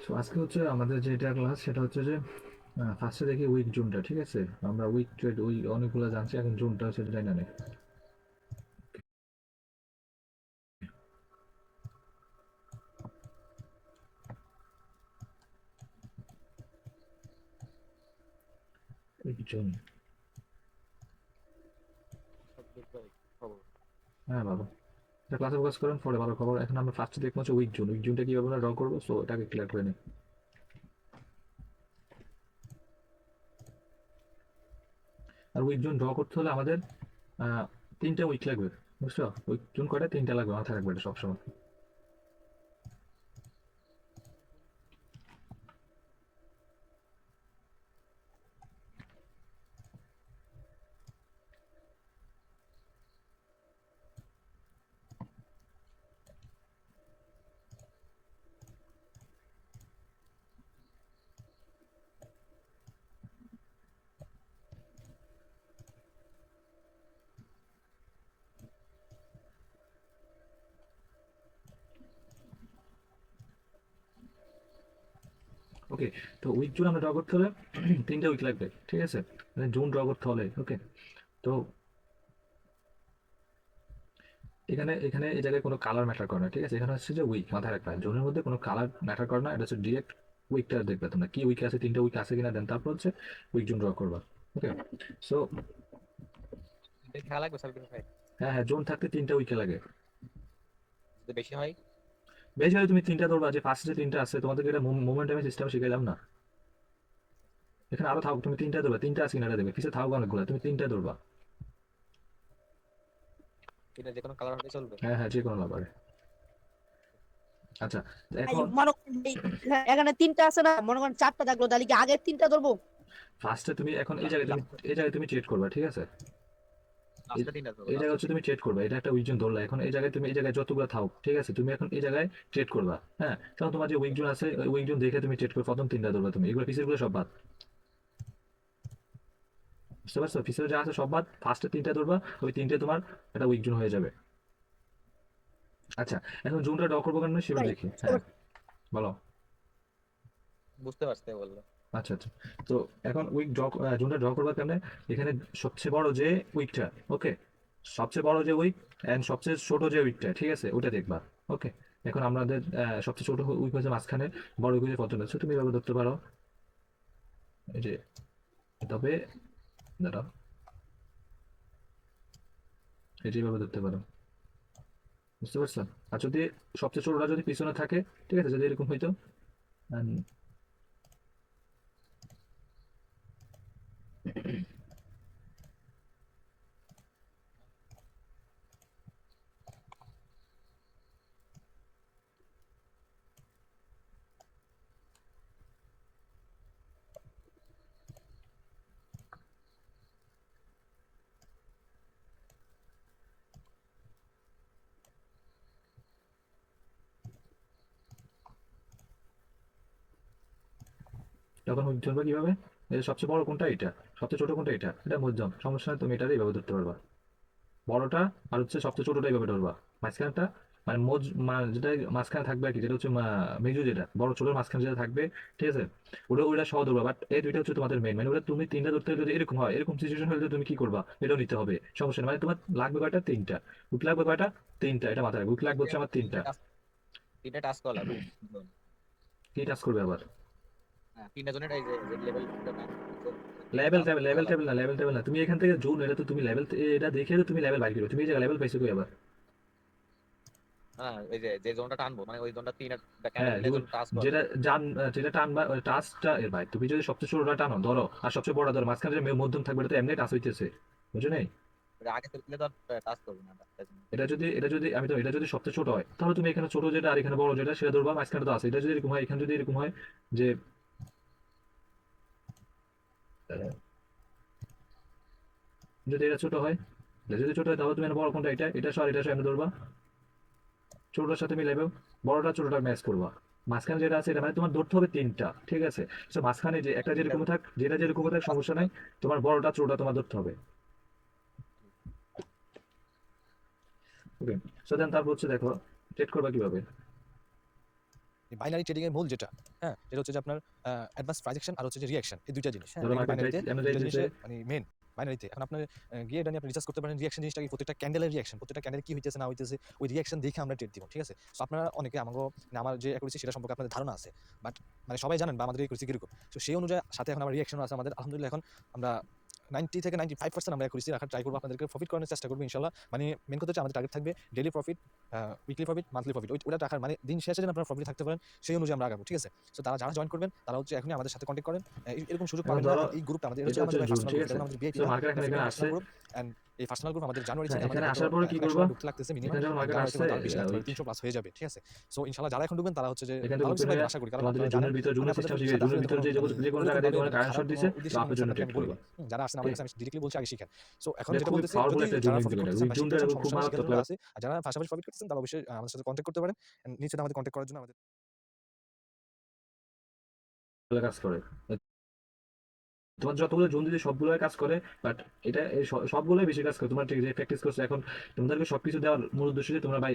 So আজকে হচ্ছে আমাদের যেটা ক্লাস সেটা হচ্ছে যে ফার্স্টে দেখি উইক জোনটা, ঠিক আছে? আমরা উইক ট্রেড উইক অনেকগুলো জানছি, এখন জোনটা সেটা জানি না। উইক জোন, সাব্বির ভাই খবর। হ্যাঁ বাবা, এটা ক্লাসে ফোকাস করেন, পরে ভালো খবর। এখন আমরা ফার্স্টে দেখবো হচ্ছে উইক জোন। উইক জোনটা কীভাবে আমরা ড্র করবো, সো এটাকে ক্লিয়ার করে নিই। আর উইক জোন ড্র করতে হলে আমাদের আহ, তিনটা উইক লাগবে, বুঝছো? উইক জোন কয়টা? তিনটা লাগবে, মাথায় রাখবে এটা সবসময়। ওকে, তো উইক জোন আমরা ড্র করতে হলে তিনটা উইক লাগবে, ঠিক আছে? মানে জোন ড্র করতে হলে, ওকে। তো এখানে এখানে এই জায়গায় কোনো কালার ম্যাটার করে না, ঠিক আছে? এখানে হচ্ছে যে উইক, মাথায় রাখবে জোনের মধ্যে কোনো কালার ম্যাটার করে না। এটা হচ্ছে ডিরেক্ট উইকটা দেখবে তোমরা, কি উইক আছে, তিনটা উইক আছে কিনা, দেন তারপর হচ্ছে উইক জোন ড্র করবা। ওকে, সো খেলা লাগবে সাব্বির ভাই। হ্যাঁ হ্যাঁ, জোন থাকতে তিনটা উইকে লাগে। যদি বেশি হয় বেশি হলে তুমি তিনটা ধরবা, যে ফার্স্ট যে তিনটা আছে তোমাদেরকে এটা মোমেন্টামে সিস্টেম শিখাইলাম না? এখানে আরো থাক, তুমি তিনটা ধরবা, তিনটা আছে কিনা এটা দেখবে, পিছিয়ে থাকবে অনেকগুলো, তুমি তিনটা ধরবা। এটা যে কোনো কালার হলে চলবে। হ্যাঁ হ্যাঁ, যে কোনো ব্যাপারে। আচ্ছা, তো ভাই এখন মনে করেন এই এখানে তিনটা আছে না, মনে করেন চারটা থাকলো, তাহলে কি আগের তিনটা ধরবো? ফার্স্টে তুমি এখন এই জায়গায় তুমি ট্রেড করবা, ঠিক আছে? এই লাস্টে তিনটা ধরবো, এই জায়গায় লাস্টে হচ্ছে তিনটা। তুমি ট্রেড করবে, এটা একটা উইকজন ধরলা। এখন এই জায়গায় তুমি এই জায়গায় যতগুলো থাও, ঠিক আছে, তুমি এখন এই জায়গায় ট্রেড করবা। হ্যাঁ, কারণ তোমার যে উইকজন আছে ওই উইকজন দেখে তুমি ট্রেড করবে, প্রথম তিনটা ধরবা তুমি, এগুলো পিসের গুলো সব বাদ। বুঝতে পারছো? পিসের যা আছে সব বাদ, ফার্স্টে তিনটা ধরবা, ওই তিনটে তোমার একটা উইকজন হয়ে যাবে। আচ্ছা, এখন জোনটা ড্র করবো কেন সেটা ভাই দেখি। বুঝতে হ্যাঁ, পারছি। বলো। বুঝতে পারছি তাই বললো। আচ্ছা আচ্ছা, তো এখন জোনটা ড্র করবা কেমনে? এখানে সবচেয়ে বড় যে উইকটা, ওকে, সবচেয়ে বড় যে উইক এন্ড সবচেয়ে ছোট যে উইকটা, ঠিক আছে, ওটা দেখবা। ওকে, এখন আমাদের সবচেয়ে ছোট উইক হচ্ছে মাঝখানে, বড় উইক হচ্ছে পঞ্চম, তুমি এভাবে ধরতে পারো। এই যে, তবে দাঁড়াও, এই যে এভাবে ধরতে পারো। বুঝতে পারছো? আর যদি সবচেয়ে ছোটটা যদি পিছনে থাকে, ঠিক আছে, যদি এরকম হইতো, and তখন উইক ধরবা কিভাবে? এই যে সবচেয়ে বড় কোনটা, এটা সবচেয়ে ছোট কোনটা, এটা মধ্যম, সমস্যা নেই, তুমি এটারই এইভাবে ধরতে পারবা। বড়টা আর হচ্ছে সবচেয়ে ছোটটা এইভাবে ধরবা। মাঝখানটা মানে যেটা মাঝখানে থাকবে আর কি, যেটা হচ্ছে মেজু, যেটা বড় ছোটোর মাঝখানে যেটা থাকবে, ঠিক আছে, ওটা সহ ধরবা। বাট এই দুইটা হচ্ছে তোমাদের মেইন, মানে ওটা তুমি তিনটা ধরতে হলে যদি এরকম হয়, এরকম সিচুয়েশন হলে তুমি কি করবা, এটাও নিতে হবে, সমস্যা নেই। মানে তোমার লাগবে কয়টা? তিনটা উইক লাগবে। কয়টা? তিনটা, এটা মাথায় রাখবে, উইক লাগবে হচ্ছে আমার তিনটা। তিনটা টাস্ক, তিনটা টাস্ক করা লাগবে। কি টাচ করবে আবার? হ্যাঁ তিনটা জনের এই যে লেভেল না, তিনটা লেভেল টাস্ক টেবিল, করা লেভেল লাগবে। টেবিল না, লেভেল টেবিল না, তুমি এখান থেকে জুন, এটা তো তুমি লেভেল, এটা দেখে তো তুমি লেভেল বাইর করবে, তুমি এই জায়গায় লেভেল পাইছো কই আবার? হ্যাঁ এই যে যে জোনটা টানবো মানে ওই জোনটা তিনটা ক্যান্ডেল হ্যাঁ, দিলে জোন টাস্ক করা যেটা লাগবে। যেটা টানবা ওই টাচটা এর ভাই, তুমি যদি সবচেয়ে ছোটটা টানো ধরো, আর সবচেয়ে বড় ধরো, মাঝখানে যে মধ্যম থাকবে, এটা তো এমনি টাচ হইতেছে, বুঝো নাই? ওটা আগে থেকে দিলে তো টাস্ক করবে না তার জন্য। এটা যদি আমি তো, এটা যদি সবচেয়ে ছোট হয়, তাহলে তুমি এখানে ছোট যেটা আর এখানে বড় যেটা সেটা ধরবা, মাঝখানে তো আছে। এটা যদি এরকম হয়, এখানে যদি এরকম হয় যে যদি এটা ছোট হয়, এটা যদি ছোট হয়, তাহলে তুমি এখানে বড় কোনটা, এটা সহ এটা সহ এমনি ধরবা, ছোটটার সাথে মিলাইবে, বড়টা ছোটটা ম্যাচ করবা। মাঝখানে যেটা আছে এটা মানে তোমার ধরতে হবে তিনটা, ঠিক আছে? তো মাঝখানে যে একটা তিনটা যেরকম থাক, যেটা যেরকম থাক, টাস্ক সমস্যা করা নাই, লাগবে। তোমার বড়টা ছোটটা তোমার ধরতে হবে। ওকে, সো দেন তারপর হচ্ছে দেখো ট্রেড করবা কিভাবে। বাইনারি ট্রেডিং এর মূল যেটা, হ্যাঁ, এটা হচ্ছে যে আপনার অ্যাডভান্স প্রাইস অ্যাকশন আর হচ্ছে যে রিঅ্যাকশন, এই দুইটা জিনিস, হ্যাঁ, ধরো মার্কেট বাইনারিতে প্রাইস এমন দুইটা যাইতেছে, জিনিসের মানে মেন বাইনারিতে। এখন আপনার গিয়ে এটা নিয়ে আপনি রিসার্চ করতে পারেন রিঅ্যাকশন জিনিসটা কি, প্রত্যেকটা ক্যান্ডেলের রিঅ্যাকশন, প্রত্যেকটা ক্যান্ডেল কি হইতেছে না হইতেছে ওই রিঅ্যাকশন দেখে আমরা ট্রেড দিব, ঠিক আছে? সো আপনারা অনেকে আমাকে মানে আমার যে অ্যাকুরেসি সেটা সম্পর্কে আপনাদের ধারণা আছে, বাট মানে সবাই জানেন বা আমাদের অ্যাকুরেসি কিরকম। সো সেই অনুযায়ী সাথে এখন আমার রিঅ্যাকশন আছে আমাদের আলহামদুলিল্লাহ। এখন আমরা 90 থেকে 95% আমরা অ্যাকুরেসি রাখার ট্রাই করবো, আপনাদেরকে প্রফিট করানোর চেষ্টা করবো ইনশাআল্লাহ। মানে মেন কথা হচ্ছে আমাদের টার্গেট থাকবে daily profit, weekly profit, monthly profit, ওইটা টাকার মানে দিন শেষে যেন আপনারা প্রফিট থাকতে পারেন সেই অনুযায়ী আমরা আগাবো, ঠিক আছে? সো যারা জয়েন করবেন তারা হচ্ছে এখনই আমাদের সাথে কন্ট্যাক্ট করেন। এরকম সুযোগ এখন পাবেন না। ধরো এই গ্রুপটা আমাদের এটা হচ্ছে হচ্ছে আমাদের জুন, পার্সোনাল ঠিক গ্রুপ, আছে? যেমন আমাদের ভিআইপি তো না, মার্কেট এটা এখানে পার্সোনাল আসছে, গ্রুপ। এন্ড এই পার্সোনাল গ্রুপ আমাদের জানুয়ারি থেকে এখানে আমাদের আসার পরে কি করবা? ঢুকতে লাগতেছে মিনিমাম, এখানে যখন মার্কেট জানুয়ারি আসছে থেকে আরো বেশি লাগতে পারে, 300 প্লাস হয়ে যাবে, ঠিক আছে? সো ইনশাআল্লাহ যারা এখন ঢুকবেন তারা হচ্ছে যে এখান থেকে ভালো কিছু উপরে পাবেন আশা করি, কারণ তোমাদের আপনারা জুনের জানেন ভিতর আমি জুনের আপনাদের সিস্টেম শিখে, সাথে জুনের আসলে ভিতর কোনো যে কোনো জায়গা দিয়ে তোমার কারেন্ট খারাপ শট কোনো দিছে, উদ্দেশ্য লাভের জন্য ট্রেড আমি বলি করবা। না। যারা আসেন আমার কাছে আমি ডিরেক্টলি বলছি আগে শিখেন। সো এখন এটা যেটা খুবই বলতেছি পাওয়ারফুল যদি একটা যারা জুন প্রফিট ইন্ডিকেটর, করতেছেন উইক বা জুনটা শিখতেছেন খুব সমস্যা নেই, মারাত্মক শিখার জন্য লেভেল। আছে। আর যারা পাশাপাশি প্রফিট করতেছেন তারা অবশ্যই আমাদের সাথে কন্ট্যাক্ট করতে পারেন। নিচে আমাদের কন্ট্যাক্ট করার জন্য আমাদের কাজ করে। তোমার যতগুলো জোন দিতে সবগুলো কাজ করে, বাট এটা সবগুলোই বেশি কাজ করে। তোমার ঠিক যে প্র্যাকটিস করছো এখন, তোমাদেরকে সবকিছু দেওয়ার মূল উদ্দেশ্য যে তোমরা ভাই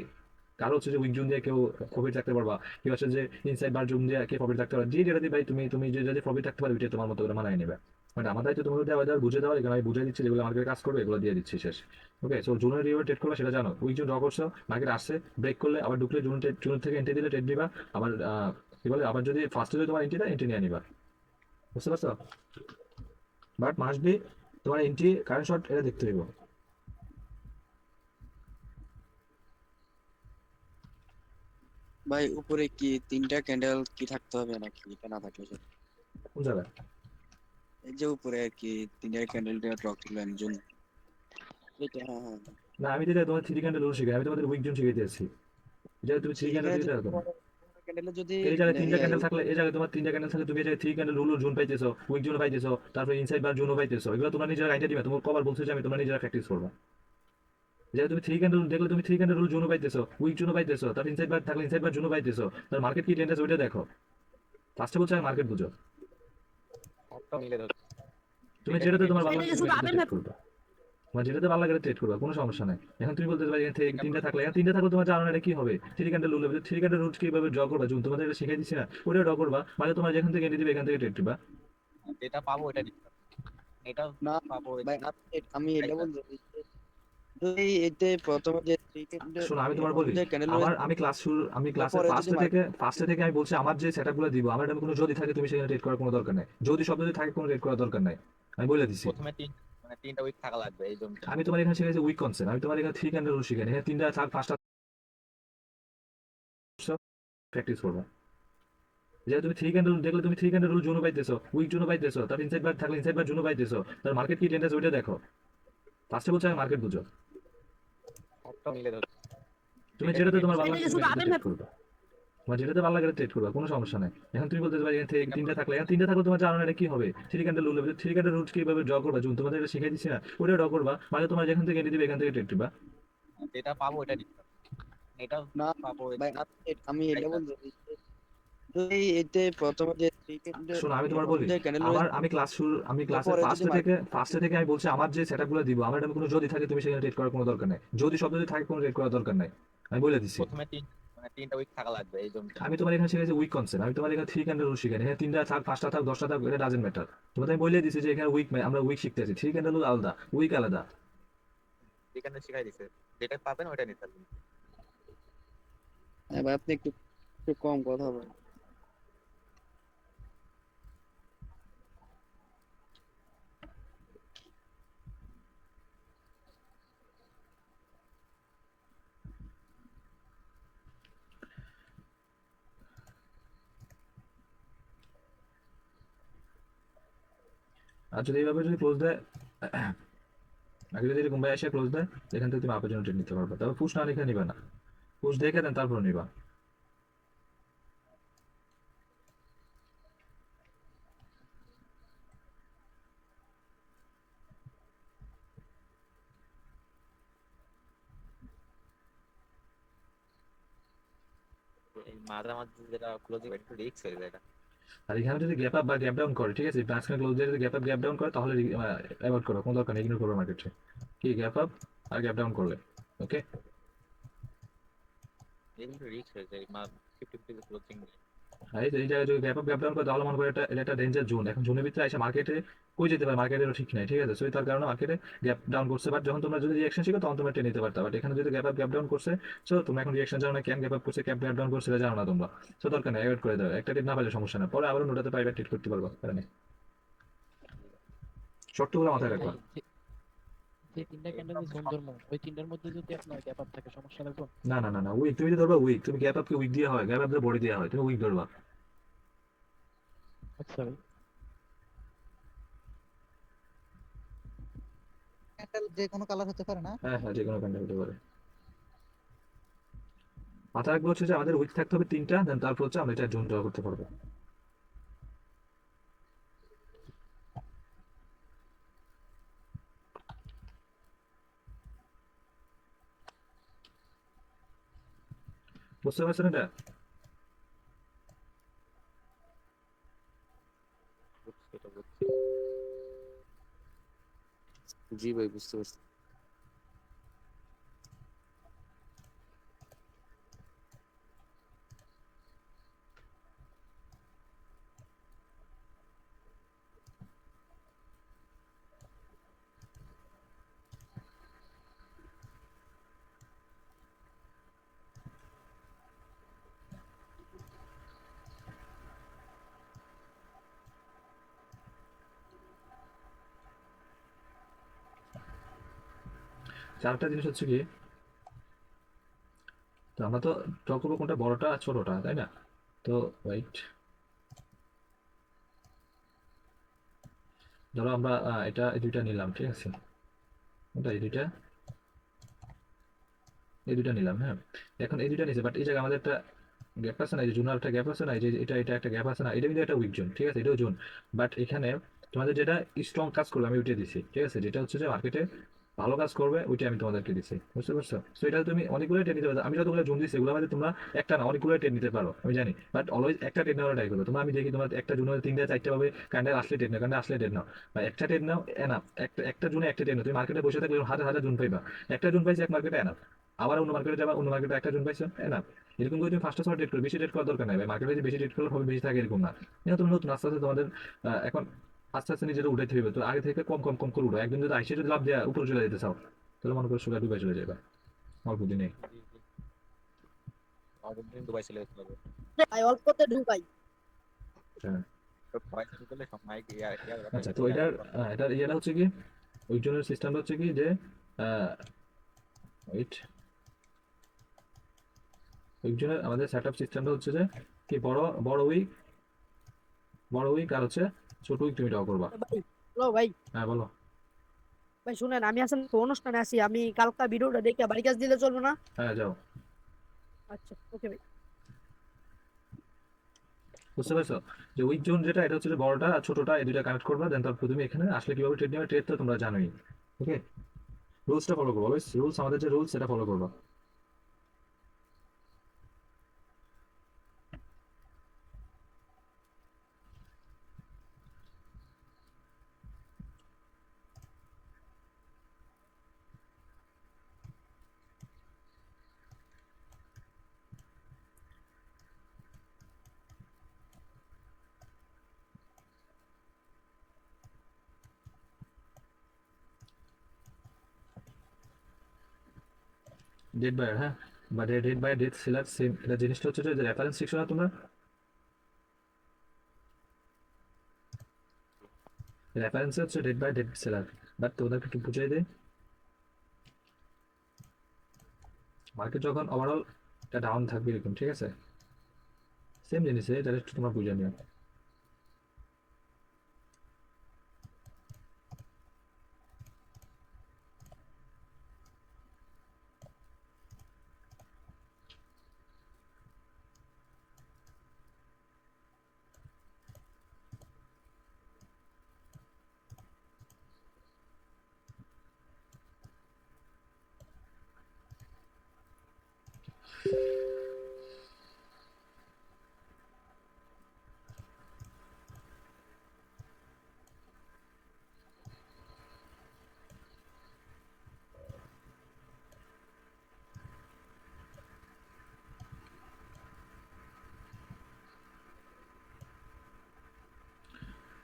কারো হচ্ছে যে উইক জোন দিয়ে কেউ প্রফিট রাখতে পারবা, কেউ হচ্ছে যে ইনসাইড বার জোন দিয়ে কে প্রফিট রাখতে পারবা, যে যেটা দিয়ে ভাই তুমি তুমি যে যদি প্রফিট রাখতে পারবে ওইটা তোমার মতো করে মানায় নেবে। বাট আমার দায়িত্ব তোমাদের দেওয়া দেওয়ার বুঝে দেওয়া, এখানে আমি বুঝে দিচ্ছি যেগুলো মার্কেটে কাজ করবে এগুলো দিয়ে দিচ্ছি শেষ। ওকে, সো জোনের রিভার ট্রেড করবে সেটা জানো, উইক জোন ড্র করছো, মার্কেট আসছে, ব্রেক করলে আবার ঢুকলে জোন থেকে এন্ট্রি দিলে ট্রেড দিবা, আবার কি বলে আবার যদি ফার্স্টে যদি তোমার এন্ট্রি দেয় এন্ট্রি নিয়ে নিবা, বুঝতে পারছো? বাট মাস্ট বি তোমার এন্ট্রি কারেন্ট শট এটা দেখতে হইব। ভাই উপরে কি তিনটা ক্যান্ডেল কি থাকতে হবে নাকি এটা না থাকলে চলবে? কোন জায়গায়? এই যে উপরে আর কি তিনটা ক্যান্ডেল দিয়ে ড্র করলেন জুন, এটা হ্যাঁ হ্যাঁ। না আমি যেটা তোমার থ্রি ক্যান্ডেল রুল শিখাই, আমি তোমাদের উইক জোন শিখাইতে আছি। যে তুমি থ্রি ক্যান্ডেল এখানে দিতে যদি পারো। ক্যান্ডেলে যদি এই জায়গায় তিনটা ক্যান্ডেল থাকলে, এই জায়গায় তোমার তিনটা ক্যান্ডেল থাকলে তুমি এই জায়গায় থ্রি ক্যান্ডেল রুল জোন পাইতেছো, উইক জোন পাইতেছো, তারপরে ইনসাইড বার জোনও পাইতেছো, এগুলো তোমরা নিজেরা আইডিয়া দিবে। তোমার কবার বলছো যে আমি তোমরা নিজেরা প্র্যাকটিস করবা। যে তুমি থ্রি ক্যান্ডেল দেখলে তুমি থ্রি ক্যান্ডেল রুল জোনও পাইতেছো, উইক জোনও পাইতেছো, তারপর ইনসাইড বার থাকলে ইনসাইড বার জোনও পাইতেছো, তার মার্কেট কি টেন্ডেন্স ওইটা দেখো। ফার্স্টে বলছো আমি মার্কেট বুঝো, সবটা মিলে ধরছে। তুমি যেটাতে তোমার ভালো এটা লাগে যে শুধু আপেল ট্রেড করবা, তোমার যেটাতে ভালো লাগে ট্রেড করবা, কোনো সমস্যা নাই। এখন তুমি বলতে পারি তিনটা থাকলে, এখন তিনটা থাকলে তোমার জানো না এটা কি হবে, থ্রি ক্যান্ডেল রুল হবে, থ্রি ক্যান্ডেল রুল কিভাবে ড্র করবা, জুন তোমাদের এটা শিখাই দিচ্ছি না, ওটা ড্র করবা, মানে তোমার যেখান থেকে এন্ট্রি দিবে এখান থেকে ট্রেড দিবা। যেটা পাবো ওটা নিতে হবে। এটা না পাবো ভাই আমি এটা বলতে চাই যে যদি এতে প্রথমে যে থ্রি ক্যান্ডেল শোনো আমি তোমার বলি, যে ক্যান্ডেল আমি ক্লাসের পরে যদি ফার্স্টে থেকে আমি বলছি আমার যে সেটআপগুলো দিব, আমার এটা কোনো যদি থাকে তুমি সেখানে ট্রেড করার কোনো দরকার নাই, যদি শব্দ যদি থাকে কোনো ট্রেড করার দরকার নাই, আমি বলে দিছি। প্রথমে তিনটা উইক থাকা লাগবে এই জন্য। আমি তোমার এখানে শিখেছি উইক কনসেপ্ট, আমি তোমার এখানে থ্রি ক্যান্ডেল রুল শিখাই, এখানে তিনটা চার পাঁচটা প্র্যাকটিস করবা। যে তুমি থ্রি ক্যান্ডেল দেখলে তুমি থ্রি ক্যান্ডেল রুল জোনও পাইতেছো, উইক জোনও পাইতেছো, তার ইনসাইড বার থাকলে ইনসাইড বার জোনও পাইতেছো, তার মার্কেট কি টেন্ডেন্স ওইটা দেখো। ফার্স্টে বলছো আমি মার্কেট বুঝো, সবটা মিলে ধরছে। তুমি যেটাতে তোমার ভালো এটা লাগে যে শুধু আপেল ট্রেড করবা, তোমার যেটাতে ভালো লাগে ট্রেড করবা, কোনো সমস্যা নাই। এখন তুমি বলতে পারি এখান থেকে তিনটা থাকলে, এখন তিনটা থাকলে তোমার জানো না এটা কি হবে, থ্রি ক্যান্ডেল রুল হবে, থ্রি ক্যান্ডেল রুল কিভাবে ড্র করবা, জুন তোমাদের এটা শিখাই দিচ্ছি না, ওটা ড্র করবা, মানে তোমার যেখান থেকে এন্ট্রি দিবে এখান থেকে ট্রেড দিবা। যেটা পাবো ওটা নিতে হবে। এটা না পাবো ভাই আমি এটা বলতে চাই যে যদি এতে প্রথমে যে থ্রি ক্যান্ডেল শোনো আমি তোমার বলি, যে ক্যান্ডেল আমি ক্লাসের পরে যদি ফার্স্টে থেকে আমি বলছি আমার যে সেটআপগুলো দিব, আমার এটা কোনো যদি থাকে তুমি সেখানে ট্রেড করার কোনো দরকার নাই, যদি শব্দ যদি থাকে কোনো ট্রেড করার দরকার নাই, আমি বলে দিছি। প্রথমে তিনটা উইক থাকা লাগবে এই জন্য। আমি তোমার এখানে শিখেছি উইক কনসেপ্ট, আমি তোমার এখানে থ্রি ক্যান্ডেল রুল শিখাই, এখানে তিনটা থাক পাঁচটা থাক দশটা থাক এটা ডাজেন্ট ম্যাটার। তোমাদের আমি বলে দিছি যে এখানে উইক আমরা উইক শিখতেছি, থ্রি ক্যান্ডেল রুল আলাদা, উইক আলাদা। এখানে শিখাই দিছে, যেটা পাবেন ওটা নিতে হবে। হ্যাঁ ভাই আপনি একটু একটু কম কথা বলেন। আর যদি এইভাবে যদি ক্লোজ দেয়, আগে যদি এরকম ভাই এসে ক্লোজ দেয়, এখান থেকে তুমি আপের জন্য ট্রেড নিতে পারবে, তবে পুশ না লিখে নিবে না, পুশ দেখে দেন তারপর নিবা। এই মাঝামাঝি যেটা ক্লোজিং একটু রিস্ক হয়ে যায় এটা। আর এখানে যদি গ্যাপ আপ বা গ্যাপ ডাউন করে, ঠিক আছে, মাঝখানে ক্লোজ দিয়ে যদি গ্যাপ আপ গ্যাপ ডাউন করে তাহলে অ্যাভয়েড করো, কোনো দরকার নেই, ইগনোর করো মার্কেটে কি গ্যাপ আপ আর গ্যাপ ডাউন করলে। ওকে, এগুলো রিস্ক হয়ে যায় 50-50 ক্লোজিং। এই জায়গায় যদি গ্যাপ আপ গ্যাপ ডাউন করে তাহলে মনে করে এটা একটা ডেঞ্জার জোন। এখন জোনের ভিতরে এসে মার্কেটে কই যেতে পারে, মার্কেটেরও ঠিক নাই, ঠিক আছে। সো তার কারণে মার্কেটে গ্যাপ ডাউন করছে, বাট যখন তোমরা যদি রিঅ্যাকশন শিখো তখন তোমরা টেনে নিতে পারতা। বাট এখানে যদি গ্যাপ আপ গ্যাপ ডাউন করছে, সো তোমরা এখন রিঅ্যাকশন জানো না, কেন গ্যাপ আপ করছে ক্যাপ গ্যাপ ডাউন করছে এটা জানো না তোমরা। সো দরকার নেই, অ্যাভয়েড করে দাও। একটা টিপ না পারলে সমস্যা না, পরে আবারও নোটাতে প্রাইভেট ট্রিট করতে পারবা, কারণ শর্তগুলো মাথায় রাখবা। যে তিনটা ক্যান্ডেল জোন ধর্ম ওই তিনটার মধ্যে যদি আপনার গ্যাপ আপ থাকে সমস্যা লাগবে। না না না না, উইক তুমি যদি ধরবা উইক, তুমি গ্যাপ আপকে উইক দিয়ে হয়, গ্যাপ আপ বডি দেওয়া হয়, তুমি উইক ধরবা। আচ্ছা ভাই ক্যান্ডেল যে কোনো কালার হতে পারে না? হ্যাঁ হ্যাঁ, যে কোনো ক্যান্ডেল হতে পারে। মাথায় রাখবো হচ্ছে যে আমাদের উইক থাকতে হবে তিনটা, দেন তারপর হচ্ছে আমরা এটা জোন ড্র করতে পারবো। বুঝতে পারছেন এটা? এটা বুঝছি। জি ভাই বুঝতে পারছি। চারটা জিনিস হচ্ছে কি, তো আমরা তো ড্র করবো কোনটা, বড়টা আর ছোটটা, তাই না? তো ওয়েট, ধরো আমরা এটা এই দুইটা নিলাম, ঠিক আছে। এটা এই দুইটা নিলাম, হ্যাঁ। এখন এই দুইটা নিচে, বাট এই জায়গায় আমাদের একটা গ্যাপ আছে না, এই যে জোনাল একটা গ্যাপ আছে না, এই যে এটা একটা গ্যাপ আছে না, এটা কিন্তু একটা উইক জোন, ঠিক আছে, এটাও জোন। বাট এখানে তোমাদের যেটা স্ট্রং কাজ করবে আমি ওইটা দিছি, ঠিক আছে। যেটা হচ্ছে যে মার্কেটে ভালো কাজ করবে ওইটা আমি তোমাদেরকে দিছি, বুঝতে পারছো? তো এটা তুমি অনেকগুলো ট্রেড নিতে পারো। আমি যতগুলো জোন দিচ্ছি এগুলো মধ্যে তোমরা একটা না অনেকগুলো ট্রেড নিতে পারো, আমি জানি। বাট অলওয়েজ একটা ট্রেড নেওয়ার ট্রাই করো তোমরা। আমি দেখি তোমার একটা জোনে তিনটা চারটা পাবে, ক্যান্ডেল আসলে ট্রেড নাও, ক্যান্ডেল আসলে ট্রেড নাও, বা একটা ট্রেড নাও এনাফ। একটা জোনে একটা ট্রেড নাও, তুমি মার্কেটে বসে থাকলে হাজার হাজার জোন পাইবা। একটা জোন পাইছে এক মার্কেটে এনাফ, আবার অন্য মার্কেটে যাবা, অন্য মার্কেটে একটা জোন পাইছো এনাফ। এরকম করে তুমি ফার্স্টে সময় ট্রেড করো, বেশি ট্রেড করার দরকার নাই ভাই। মার্কেটে যে বেশি ট্রেড করলে হবে বেশি থাকে এরকম না। কিন্তু তুমি নতুন, আস্তে আস্তে তোমাদের এখন আস্তে আস্তে নিজেরা উঠাইতে হবে। তো আগে থেকে কম কম কম করে উঠো। একদিন যদি আইসে যদি লাভ দেওয়া উপরে চলে যেতে চাও, তাহলে মনে করো সোজা ডুবাই চলে যাবে অল্প দিনে। আগের দিন দুবাই চলে যেতে হবে। ভাই অল্পতে ঢুকাই। হ্যাঁ। তো দুবাই শুরু করলে সব মাইক ইয়ার ইয়ার আচ্ছা, তো এটার ইয়েটা হচ্ছে কি, ওই জন্য সিস্টেমটা হচ্ছে কি যে ওয়েট, ওই জন্য আমাদের সেট আপ সিস্টেমটা হচ্ছে যে কি, বড় উইক আর হচ্ছে ছোট উইক তুমি ড্র করবা। ভাই হ্যালো ভাই, হ্যাঁ বলো। ভাই শুনেন আমি আসলে তো অনুষ্ঠানে আছি, আমি কালকা ভিডিওটা দেখে বাড়ি কাজ দিলে চলবে না? হ্যাঁ যাও। আচ্ছা ওকে ভাই। বুঝতে পারছো? যে উইক জোন যেটা, এটা হচ্ছে যে বড়টা আর ছোটটা এই দুইটা কানেক্ট করবা, দেন তারপর তুমি এখানে আসলে কিভাবে ট্রেড নেবে, ট্রেড তো তোমরা জানোই। ওকে, রুলসটা ফলো করবো, অলওয়েজ রুলস, আমাদের যে রুলস সেটা ফলো করবা। ডেট বায়ার, হ্যাঁ, বা dead buyer dead seller same. এটা জিনিসটা হচ্ছে যে রেফারেন্স সেকশনে তোমরা রেফারেন্স হচ্ছে dead by dead seller. But তোমাদেরকে একটু বুঝাই দেয়, মার্কেট যখন ওভারঅল এটা ডাউন থাকবে এরকম, ঠিক আছে, সেম জিনিসে এটা একটু তোমরা বুঝে নিও।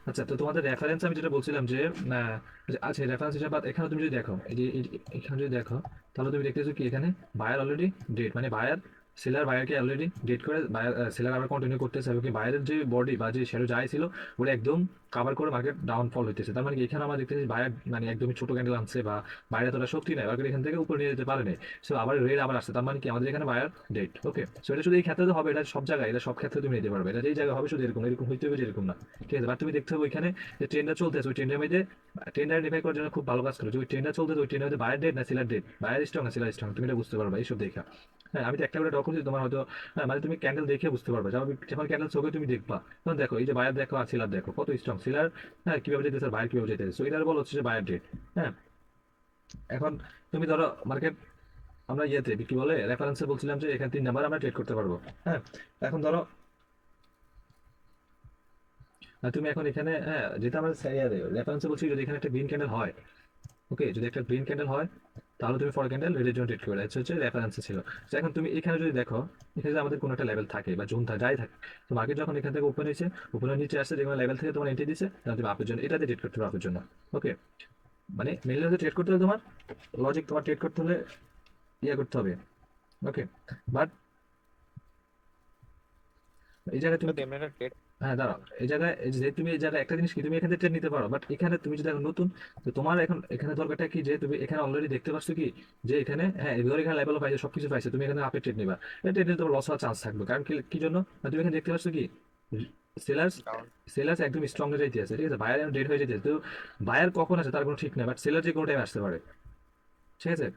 আচ্ছা, তো তোমাদের রেফারেন্স আমি যেটা বলছিলাম যে আচ্ছা, রেফারেন্স হিসাবে এখানে তুমি যদি দেখো, এই যে এখানে যদি দেখো, তাহলে তুমি দেখতেছো কি এখানে বায়ার অলরেডি ডেট, মানে বায়ার সেলার বায়ারকে অলরেডি ডেট করে বায়ার সেলার আবার কন্টিনিউ করতেছে, এবং কি বায়ারের যে বডি বা যে শ্যাডো যাই ছিল ওটা একদম কাভার করে মার্কেট ডাউনফল হইতেছে। তার মানে কি এখানে আমরা দেখতেছি বায়ার মানে একদমই ছোট ক্যান্ডেল আনছে, বা বায়ার এতটা শক্তি নেই, মার্কেট এখান থেকে উপরে নিয়ে যেতে পারে নাই। সো আবার রেড আবার আসছে, তার মানে কি আমাদের এখানে বায়ার ডেট। ওকে, সো এটা শুধু এই ক্ষেত্রে তো হবে, এটা সব জায়গায়, এটা সব ক্ষেত্রে তুমি নিতে পারবে, এটা যেই জায়গায় হবে শুধু এরকম এরকম হইতে হবে যে এরকম না, ঠিক আছে। বাট তুমি দেখতে হবে ওইখানে যে ট্রেনটা চলতেছে, ওই ট্রেনের মধ্যে ট্রেনটা আইডেন্টিফাই করার জন্য খুব ভালো কাজ করে যে ওই ট্রেনটা চলতেছে, ওই ট্রেনের মধ্যে বায়ার ডেট না সেলার ডেট, বায়ার স্ট্রং না সেলার স্ট্রং, তুমি এটা বুঝতে পারবে এইসব দেখা। হ্যাঁ, আমি তো একটা করে ডক করছি, তোমার হয়তো মানে তুমি ক্যান্ডেল দেখে বুঝতে পারবে, যখন ক্যান্ডেল চোখে তুমি দেখবা তখন দেখো এই যে বায়ার দেখো আর সেলার দেখো কত স্ট্রং, সেলার হ্যাঁ কিভাবে যেতেছে, বায়ার কিভাবে যেতেছে, সো এটার বল হচ্ছে যে বায়ার ডেট। হ্যাঁ, এখন তুমি ধরো মার্কেট আমরা ইয়েতে কি বলে রেফারেন্সে বলছিলাম যে এখানে 3 নাম্বার আমরা ট্রেড করতে পারবো। হ্যাঁ, এখন ধরো তুমি এখন এখানে হ্যাঁ যেটা আমরা রেফারেন্সে বলছি, যদি এখানে একটা গ্রিন ক্যান্ডেল হয়, ওকে, যদি একটা গ্রিন ক্যান্ডেল হয় তাহলে তুমি ফর ক্যান্ডেল রেডের জন্য ট্রেড করবে, এটা হচ্ছে রেফারেন্সে ছিল। তো এখন তুমি এখানে যদি দেখো, এখানে যদি আমাদের কোনো একটা লেভেল থাকে বা জোন থাকে যাই থাকে, তো মার্কেট যখন এখান থেকে ওপেন হয়েছে, উপরের নিচে আসছে, যেগুলো লেভেল থেকে তোমার এন্ট্রি দিচ্ছে, তাহলে তুমি আপের জন্য এটাতে ট্রেড করতে হবে আপের জন্য। ওকে, মানে মেনলি হচ্ছে ট্রেড করতে হলে তোমার লজিক, তোমার ট্রেড করতে হলে ইয়ে করতে হবে। ওকে, বাট এই জায়গায় তো তুমি তেমনি একটা ট্রেড। হ্যাঁ দাঁড়াও, এই জায়গায় এই যে তুমি এই জায়গায় একটা জিনিস কি তুমি এখান থেকে ট্রেড নিতে পারো, বাট এখানে তুমি যদি এখন নতুন, তো তোমার এখন এখানে দরকারটা কি যে তুমি এখানে অলরেডি দেখতে পাচ্ছ কি যে এখানে হ্যাঁ ধর এখানে লেভেল পাইছে, সবকিছু পাইছে, তুমি এখানে আপে ট্রেড নিবা, ট্রেড নিতে তোমার লস হওয়ার চান্স থাকবে। কারণ কি কি জন্য না, তুমি এখানে দেখতে পাচ্ছ কি সেলার্স ডাউন। সেলার্স একদম স্ট্রং হয়ে যাইতে আছে, ঠিক আছে, বায়ার ডেট হয়ে যেতে, তো বায়ার কখন আছে তার কোনো ঠিক নেই, বাট সেলার যে কোনো টাইম আসতে পারে, ঠিক আছে।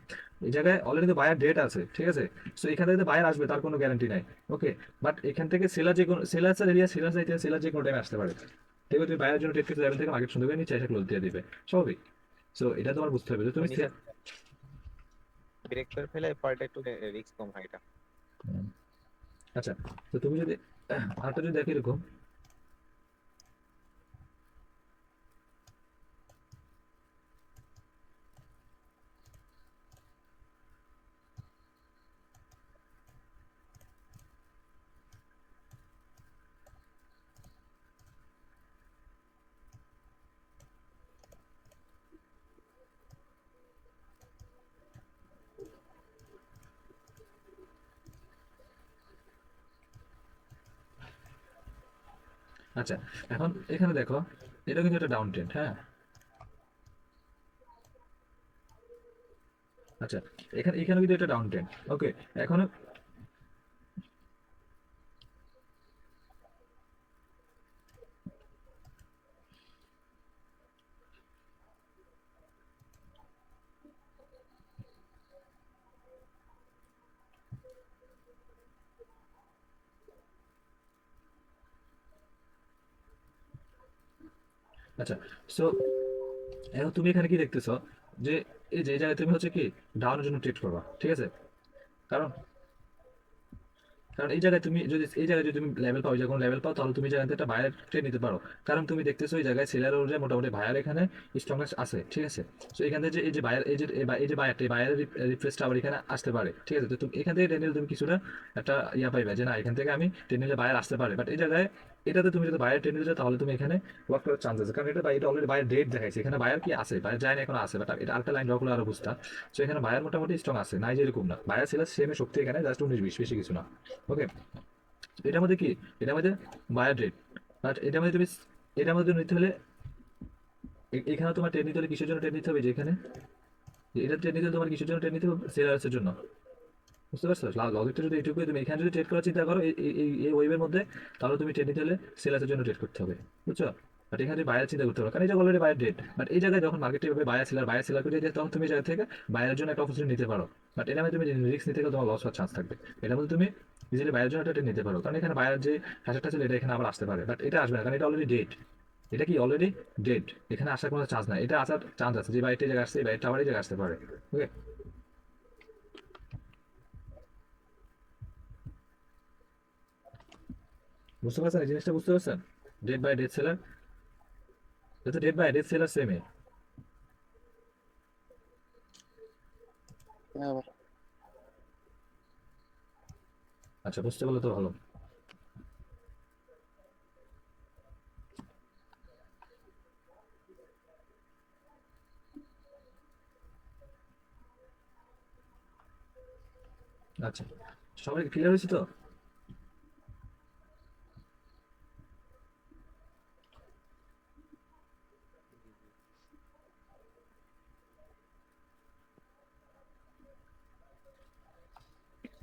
এই জায়গায় অলরেডি তো বায়ার ডেট আছে, ঠিক আছে, সো এখান থেকে বায়ার আসবে তার কোনো গ্যারান্টি নাই। ওকে, বাট এখান থেকে সেলার যে কোনো সেলার্সের এরিয়া সেলার যাইতে সেলার যে কোনো টাইমে আসতে পারে, ঠিক আছে, তুমি বায়ারের জন্য ট্রেড করতে যাবেন থেকে মার্কেট সুন্দর করে নিচে এসে ক্লোজ দিয়ে দিবে, স্বাভাবিক। সো এটা তোমার বুঝতে হবে যে তুমি নিচে ব্রেক করে ফেলে পরেরটা একটু রিস্ক কম হয় এটা। আচ্ছা, তো তুমি যদি আরেকটা যদি দেখো এরকম, আচ্ছা, এখন এখানে দেখো এটা কিন্তু একটা ডাউন ট্রেন্ড। হ্যাঁ, আচ্ছা, এখানে এখানে কিন্তু একটা ডাউন ট্রেন্ড। ওকে, এখন আচ্ছা, সো এখন তুমি এখানে কি দেখতেছো যে এই যে এই জায়গায় তুমি হচ্ছে কি ডাউনের জন্য ট্রেড করবা, ঠিক আছে, কারণ কারণ এই জায়গায় তুমি যদি এই জায়গায় যদি তুমি লেভেল পাও, যখন লেভেল পাও তাহলে তুমি এই জায়গা থেকে একটা বায়ার ট্রেড নিতে পারো। কারণ তুমি দেখতেছো এই জায়গায় সেলার অনুযায়ী মোটামুটি বায়ার এখানে স্ট্রংনেস আছে, ঠিক আছে। সো এখান থেকে যে এই যে বায়ার এই যে বায়ারটা এই বায়ারের রিফ্রেশটা আবার এখানে আসতে পারে, ঠিক আছে। তো তুমি এখান থেকে টেনে তুমি কিছুটা একটা ইয়া পাইবে যে না এখান থেকে আমি টেনে নিলে বায়ার আসতে পারে, বাট এই জায়গায় এটাতে তুমি যদি বায়ার টেনে নিতে চাও তাহলে তুমি এখানে ওয়ার্ক করার চান্স আছে, কারণ এটা অলরেডি বায়ার ডেট দেখাইছে, এখানে বায়ার কি আছে, বায়ার যায় না এখনো আছে, বাট এটা আরেকটা লাইন ড্র করলে আরো বুঝতা। সো এখানে বায়ার মোটামুটি স্ট্রং আছে, নাই যে এরকম না, বায়ার সেলার সেম শক্তি এখানে জাস্ট 19-20 বেশি কিছু না। ওকে, এটার মধ্যে কি এটার মধ্যে বায়ার রেট, বাট এটার মধ্যে তুমি এটার মধ্যে নিতে হলে এখানে তোমার ট্রেন নিতে হলে কিসের জন্য ট্রেন নিতে হবে, যে এখানে এটা ট্রেন নিতে হলে তোমার কিসের জন্য ট্রেন নিতে হবে, সেলার্সের জন্য, বুঝতে পারছো লজিকটা যদি এইটুকুই, তুমি এখানে যদি ট্রেড করার চিন্তা করো এই ওয়েবের মধ্যে, তাহলে তুমি ট্রেড নিতে হলে সেলার্সের জন্য ট্রেড করতে হবে, বুঝছো। বাট এখানে বায়ার চিন্তা করতে হবে, কারণ এই জায়গায় অলরেডি বায়ার ডেট, বাট এই জায়গায় যখন মার্কেটে এভাবে বায়ার সেলার করে দিয়ে তখন তুমি এই জায়গা থেকে বায়ারের জন্য একটা অপরচুনিটি নিতে পারো, বাট এটা তুমি রিস্ক নিতে গেলে তোমার লস হওয়ার চান্স থাকবে। এটার মধ্যে তুমি ইজিলি বায়ার জন্য একটা নিতে পারো, কারণ এখানে বায়ার যে হ্যাশট্যাগটা ছিল এটা এখানে আবার আসতে পারে, বাট এটা আসবে না কারণ এটা অলরেডি ডেট, এটা কি অলরেডি ডেট, এখানে আসার কোনো চান্স নাই, এটা আসার চান্স আছে যে বাইরটা জায়গায় আসছে, এই বাইরটা আবার এই জায়গায় আসতে পারে। ওকে, বুঝতে পারছেন এই জিনিসটা, বুঝতে পারছেন ডেট বাই ডেট সেলার, এটা ডেট বাই ডেট সেলার সেমই। হ্যাঁ, আচ্ছা, বুঝতে পারলে তো ভালো। আচ্ছা, সবাই ক্লিয়ার হয়েছে তো?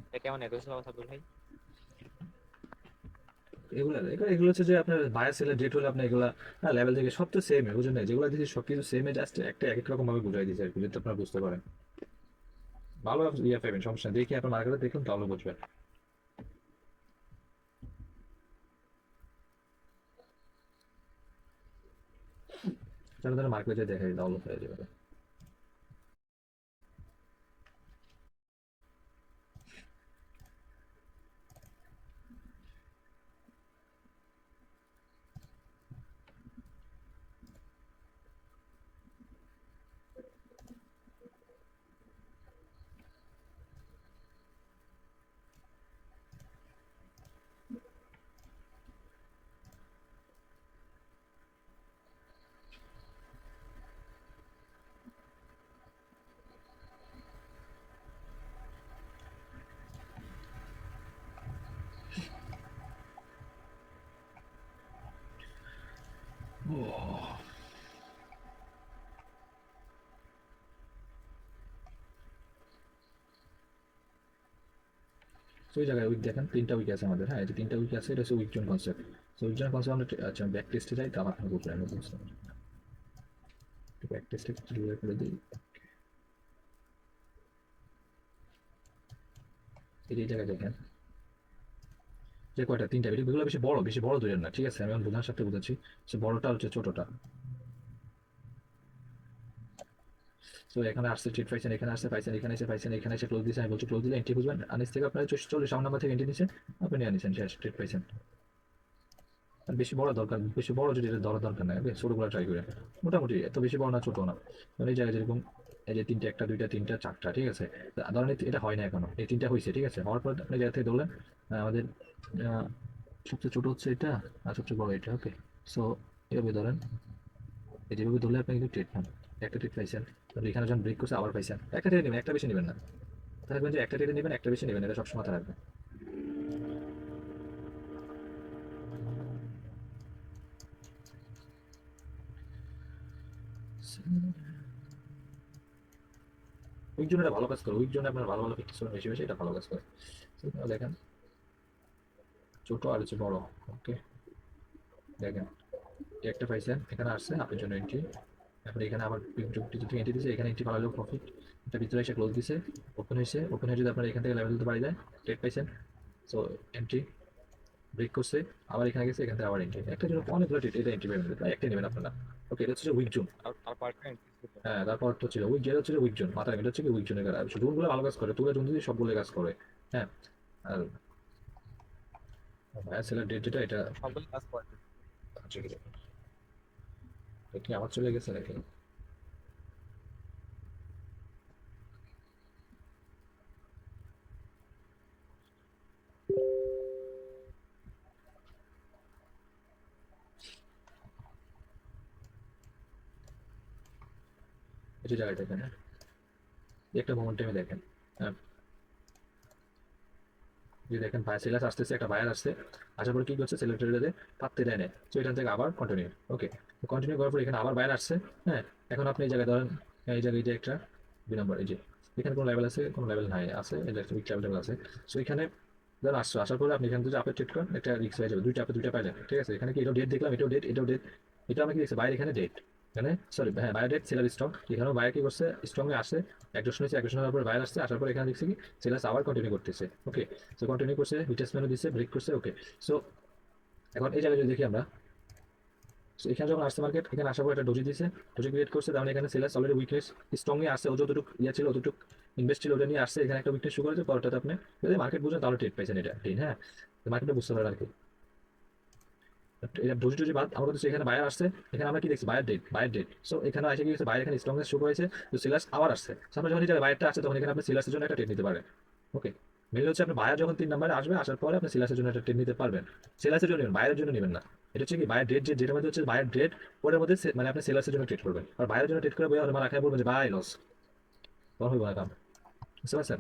এটা কেমন একই ছিল সাব্বির ভাই? এগুলো এগুলো এগুলো হচ্ছে যে আপনার বায়ার সেলের ডেট হলে আপনি এগুলা লেভেল থেকে সব তো সেম বুঝেন না, যেগুলো দিয়েছি সব কিছু সেমে, জাস্ট একটা এক এক রকম ভাবে বুঝাই দিয়েছে আর কি, যাতে আপনারা বুঝতে পারেন। ভালো ইয়ে পাবেন, সমস্যা নেই, দেখি আপনার মার্কেটে দেখুন তাহলে বুঝবেন। তাহলে তারা মার্কেটে দেখাই তাহলে হয়ে যাবে। তো ওই জায়গায় উইক দেখেন, 3টা উইক আছে আমাদের। হ্যাঁ, এই যে 3টা উইক আছে, এটা হচ্ছে উইক জোন কনসেপ্ট। তো উইক জোন কনসেপ্ট আমরা আচ্ছা ব্যাক টেস্টে যাই, তো আমার বুঝলাম আমি বুঝলাম। ব্যাক টেস্টে ক্লিয়ার করে দিই। এই যে এই জায়গায় দেখেন যে কয়টা, 3টা এগুলো বেশি বড় ধরেন না, ঠিক আছে? আমি এখন বোঝানোর সাথে বোঝাচ্ছি। সে বড়টা হচ্ছে ছোটটা। তো এখানে আসছে ট্রেড পাইছেন, এখানে আসছে পাইছেন, এখানে এসে পাইছেন, এখানে এসে ক্লোজ দিয়েছে, আমি বলছি ক্লোজ দিলে এন্ট্রি বুঝবেন, আনিস থেকে আপনার 40 নাম্বার থেকে এন্ট্রি নিয়েছেন, আপনি নিয়ে নিয়েছেন, শেষ, ট্রেড পাইছেন। আর বেশি বড় দরকার, বেশি বড় যদি এটা ধরার দরকার নাই, ছোটগুলো ট্রাই করে। মোটামুটি এত বেশি বড় না, ছোট না। মানে এই জায়গায় যেরকম এই যে 3টে, 1টা 2টা 3টা 4টা, ঠিক আছে? ধরেন এটা হয় না এখনো, এই 3টা হয়েছে, ঠিক আছে? হওয়ার পর আপনি জায়গা থেকে ধরলেন আমাদের আহ, সবচেয়ে ছোট হচ্ছে এটা, আর সবচেয়ে বড় এটা, ওকে? সো এভাবে ধরেন, এই যেভাবে ধরলে আপনি কিন্তু ট্রেড পান। একটা ট্রেড পাইছেন, তাহলে এখানে যখন ব্রেক করছে আবার পাইছেন, একটা ট্রেড নেবেন, একটা বেশি নেবেন না। থাকবেন যে একটা ট্রেড নেবেন, একটা বেশি নেবেন, এটা সবসময় মাথায় রাখবেন। উইক জোন এটা ভালো কাজ করে, উইক জোনে আপনার ভালো ভালো পিকচার বেশি বেশি, এটা ভালো কাজ করে। So, এখানে দেখেন ছোট আর হচ্ছে বড়, ওকে? দেখেন এই একটা পাইছেন, এখানে আসছে আপনার জন্য এন্ট্রি। তারপরে এখানে আবার থেকে এন্ট্রি দিয়েছে, এখানে এন্ট্রি পালালেও প্রফিট। এটা ভিতরে এসে ক্লোজ দিছে, ওপেন হয়েছে, ওপেন হয়ে যদি আপনার এখান থেকে লেভেল দিতে পারি যায়, ট্রেড পাইছেন। সো এন্ট্রি ব্রেক করছে, আবার এখানে গেছে, এখান থেকে আবার এন্ট্রি, একটা জন্য অনেকগুলো ট্রেড, এটা এন্ট্রি পেমেন্ট, তাই একটা নেবেন আপনারা। ওকে, এটা হচ্ছে উইক জোন। আর পার্টটা এন্ট্রি ছিল। হ্যাঁ, তারপর তো ছিল উইক, যেটা হচ্ছে উইক জোন, মাথায় রাখবেন, এটা হচ্ছে উইক জোনের কাজ। জোনগুলো ভালো কাজ করে, তুলে জোন যদি সবগুলো কাজ করে। হ্যাঁ, আর সেলার ডেট যেটা, এটা সবগুলো কাজ করে। হচ্ছে কি, এটা কি আমার চলে গেছে নাকি? এই যে জায়গায় দেখেন, হ্যাঁ, এই একটা মোমেন্টামে দেখেন। হ্যাঁ, যে দেখেন ভাই সেলার আসতেছে, একটা বায়ার আসছে, আসার পরে কি করছে, সেলার ট্রেডারে পাত্তে দেয় না, তো এখান থেকে আবার কন্টিনিউ। ওকে, কন্টিনিউ করার পর এখানে আবার বায়ার আসছে। হ্যাঁ, এখন আপনি এই জায়গায় ধরেন, এই জায়গায় এই যে একটা 2 নম্বর, এই যে এখানে কোনো লেভেল আছে, কোনো লেভেল নাই, আছে এই যে একটা উইক লেভেল আছে। সো এখানে ধরেন আসছো, আসার পরে আপনি এখান থেকে আপনি ট্রেড করেন, একটা রিক্স হয়ে যাবে, দুইটা পাইলেন, ঠিক আছে? এখানে কি এটাও ডেট দেখলাম, এটাও ডেট, এটাও ডেট, এটা আমি কি দেখছি বাইরে, এখানে ডেট, এখানে সরি হ্যাঁ বাইরে ডেট, সেলার স্ট্রং, এখানেও বাইরে কি করছে, স্ট্রং এ আসছে, একজন শুনেছে, একজন শোনার পর বাইরে আসছে, আসার পর এখানে দেখছি কি সেলার আবার কন্টিনিউ করতেছে। ওকে, সো কন্টিনিউ করছে, রিটেস্ট মেনু দিচ্ছে, ব্রেক করছে। ওকে, সো এখন এই জায়গায় যদি দেখি আমরা, সো এখানে যখন আসছে মার্কেট, এখানে আসার পর একটা ডোজি দিয়েছে, ডোজি ক্রিয়েট করছে, তাহলে এখানে সেলার্স অলরেডি উইকনেস স্ট্রংলি আসছে, ও যতটুকু ইয়ে ছিল, অতটুকু ইনভেস্ট ছিল, ওটা নিয়ে আসছে, এখানে একটা উইকনেস শুরু করেছে, পরটাতে আপনি যদি মার্কেট বুঝেন তাহলে ট্রেড পাইছেন, এটা ট্রেড। হ্যাঁ, মার্কেটে বুঝতে পারেন আর কি। এটা ডোজি বাদ আমরা তো এখানে বায়ার আসছে, এখানে আমরা কি দেখছি, বায়ার ডেট। সো এখানে এসে কি হচ্ছে, বায়ার এখানে স্ট্রংনেস শুরু হয়েছে, তো সেলার্স আবার আসছে। So, আপনার যখন এই জায়গায় বায়ারটা আসছে, তখন এখানে আপনি সেলার্সের জন্য একটা ট্রেড নিতে পারেন। ওকে, মেনলি হচ্ছে আপনি বায়ার যখন 3 নম্বরে আসবে, আসার পরে আপনি সেলার্সের জন্য একটা ট্রেড নিতে পারবেন। সেলার্সের জন্য নেবেন, বায়ারের জন্য নেবেন না। এটা হচ্ছে কি বায়ার ডেট, যেটার মধ্যে হচ্ছে বায়ার ডেট, ওটার মধ্যে মানে আপনি সেলার্সের জন্য ট্রেড করবেন, আর বায়ারের জন্য ট্রেড করে বই আমার রাখায় বলবেন যে বাই লস, তখন হইব না কাম। বুঝতে পারছেন?